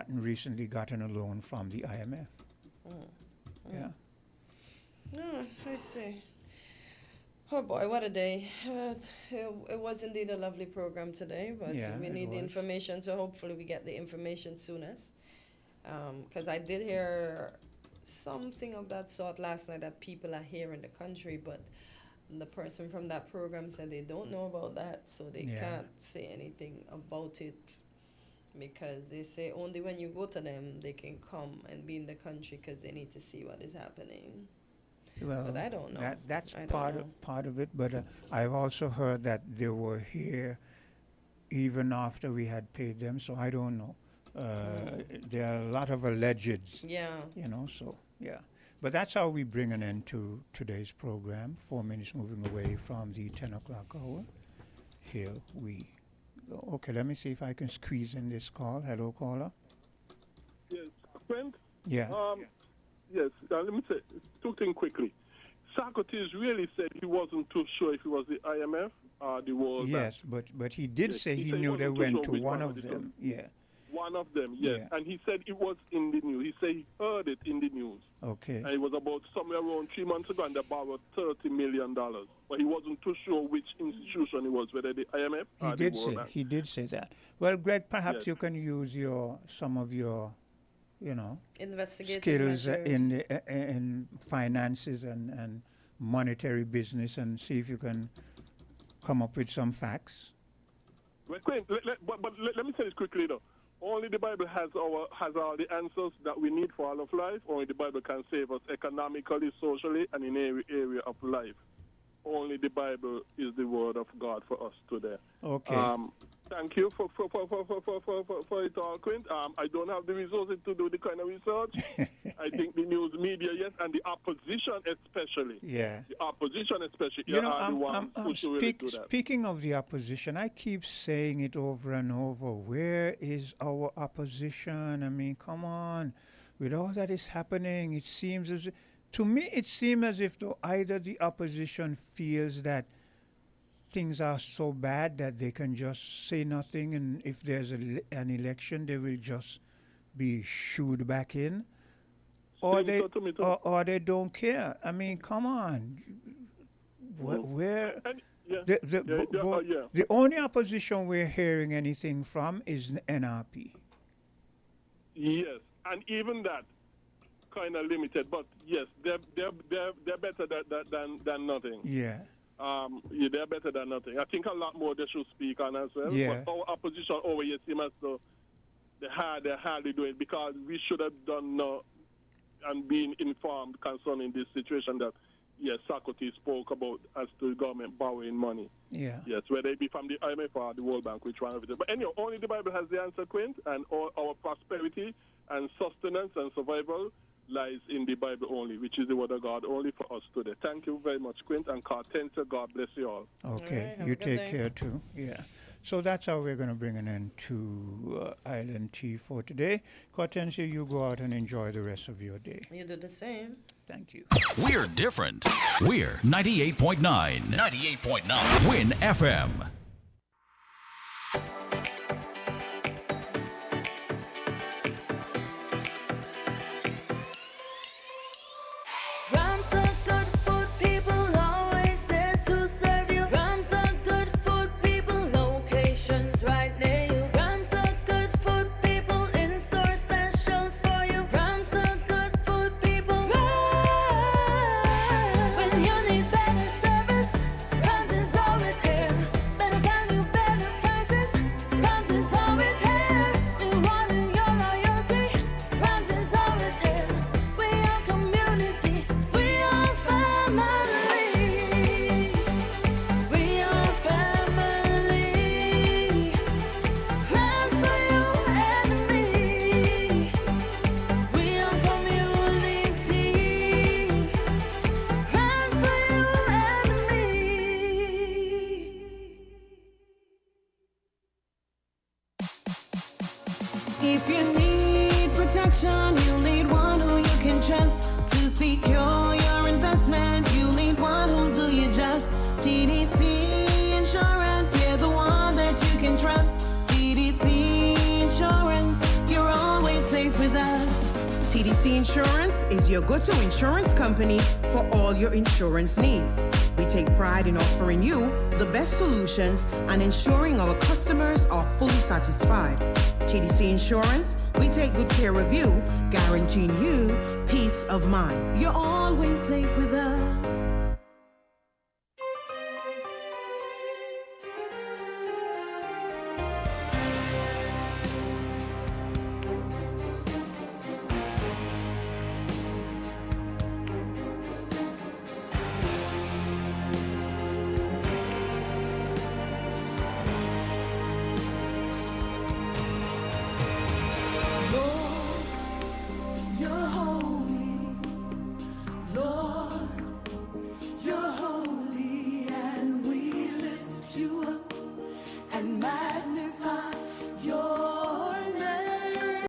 recently gotten a loan from the IMF. Yeah. Oh, I see. Oh boy, what a day. It was indeed a lovely program today, but Yeah, we it need the was. information, so hopefully we get the information soonest. Because I did hear something of that sort last night that people are here in the country, but the person from that program said they don't know about that, so they Yeah. can't say anything about it. Because they say only when you go to them they can come and be in the country because they need to see what is happening. Well, but I don't know. That's I don't part know. part of it. But I've also heard that they were here even after we had paid them. So I don't know. There are a lot of allegeds. Yeah. So yeah. But that's how we bring an end to today's program. 4 minutes moving away from the 10 o'clock hour. Here we go. Okay, let me see if I can squeeze in this call. Hello, caller. Yes, friend. Yeah. Yes. Let me say two things quickly. Socrates really said he wasn't too sure if it was the IMF or the World Bank. Yes, but he did Yes, say he said knew they wasn't too went sure to which one was of the them. two. Yeah. One of them, yes. Yeah. And he said it was in the news. He said he heard it in the news. Okay. And it was about somewhere around 3 months ago, and they borrowed $30 million. But he wasn't too sure which institution it was, whether the IMF or the World Bank. He did say that. Well, Greg, perhaps Yes. you can use some of your, Investigative skills measures. in finances and monetary business and see if you can come up with some facts. Well, Quinn, let me say this quickly, though. Only the Bible has all the answers that we need for all of life. Only the Bible can save us economically, socially, and in every area of life. Only the Bible is the word of God for us today. Okay. Thank you for it all, Quint. I don't have the resources to do the kind of research. I think the news media, yes, and the opposition especially. Yeah. The opposition especially You know, are the ones who should really do that. speaking of the opposition, I keep saying it over and over. Where is our opposition? I mean, come on. With all that is happening, it seems to me, it seems as if though either the opposition feels that things are so bad that they can just say nothing, and if there's an election, they will just be shooed back in, or they don't care. I mean, come on. Where the only opposition we're hearing anything from is NRP. Yes, and even that kind of limited, but yes, they're better than nothing. Yeah. They're better than nothing. I think a lot more they should speak on as well. Yeah. But our opposition over here seems as though they're hardly doing it, because we should have done and been informed concerning this situation that yes, Socrates spoke about as to the government borrowing money. Yeah. Yes, whether it be from the IMF or the World Bank, which one of it. But anyhow, only the Bible has the answer, Quint, and all our prosperity and sustenance and survival lies in the Bible only, which is the word of God only for us today. Thank you very much, Quint, and Cartenta. God bless you all. Okay, you take care too. Yeah. So that's how we're going to bring an end to Island Tea for today. Hortensia, you go out and enjoy the rest of your day. You do the same. Thank you. We're different. We're 98.9. 98.9. Win FM. Rams the good food people, always there to serve you. Rams the good food people, locations right near you. Rams the good food people, in-store specials for you. Rams the good food people. Rams. When you need better service, Rams is always here. Better value, better prices. Rams is always here. Rewarding your loyalty. Rams is always here. We are community. We are family. We are family. Rams for you and me. We are community. Rams for you and me. If you need protection, you need one who you can trust to secure your investment. You need one who'll do you just. TDC Insurance, you're the one that you can trust. TDC Insurance, you're always safe with us. TDC Insurance is your go-to insurance company for all your insurance needs. We take pride in offering you the best solutions and ensuring our customers are fully satisfied. TDC Insurance, we take good care of you, guaranteeing you peace of mind. You're always safe with us.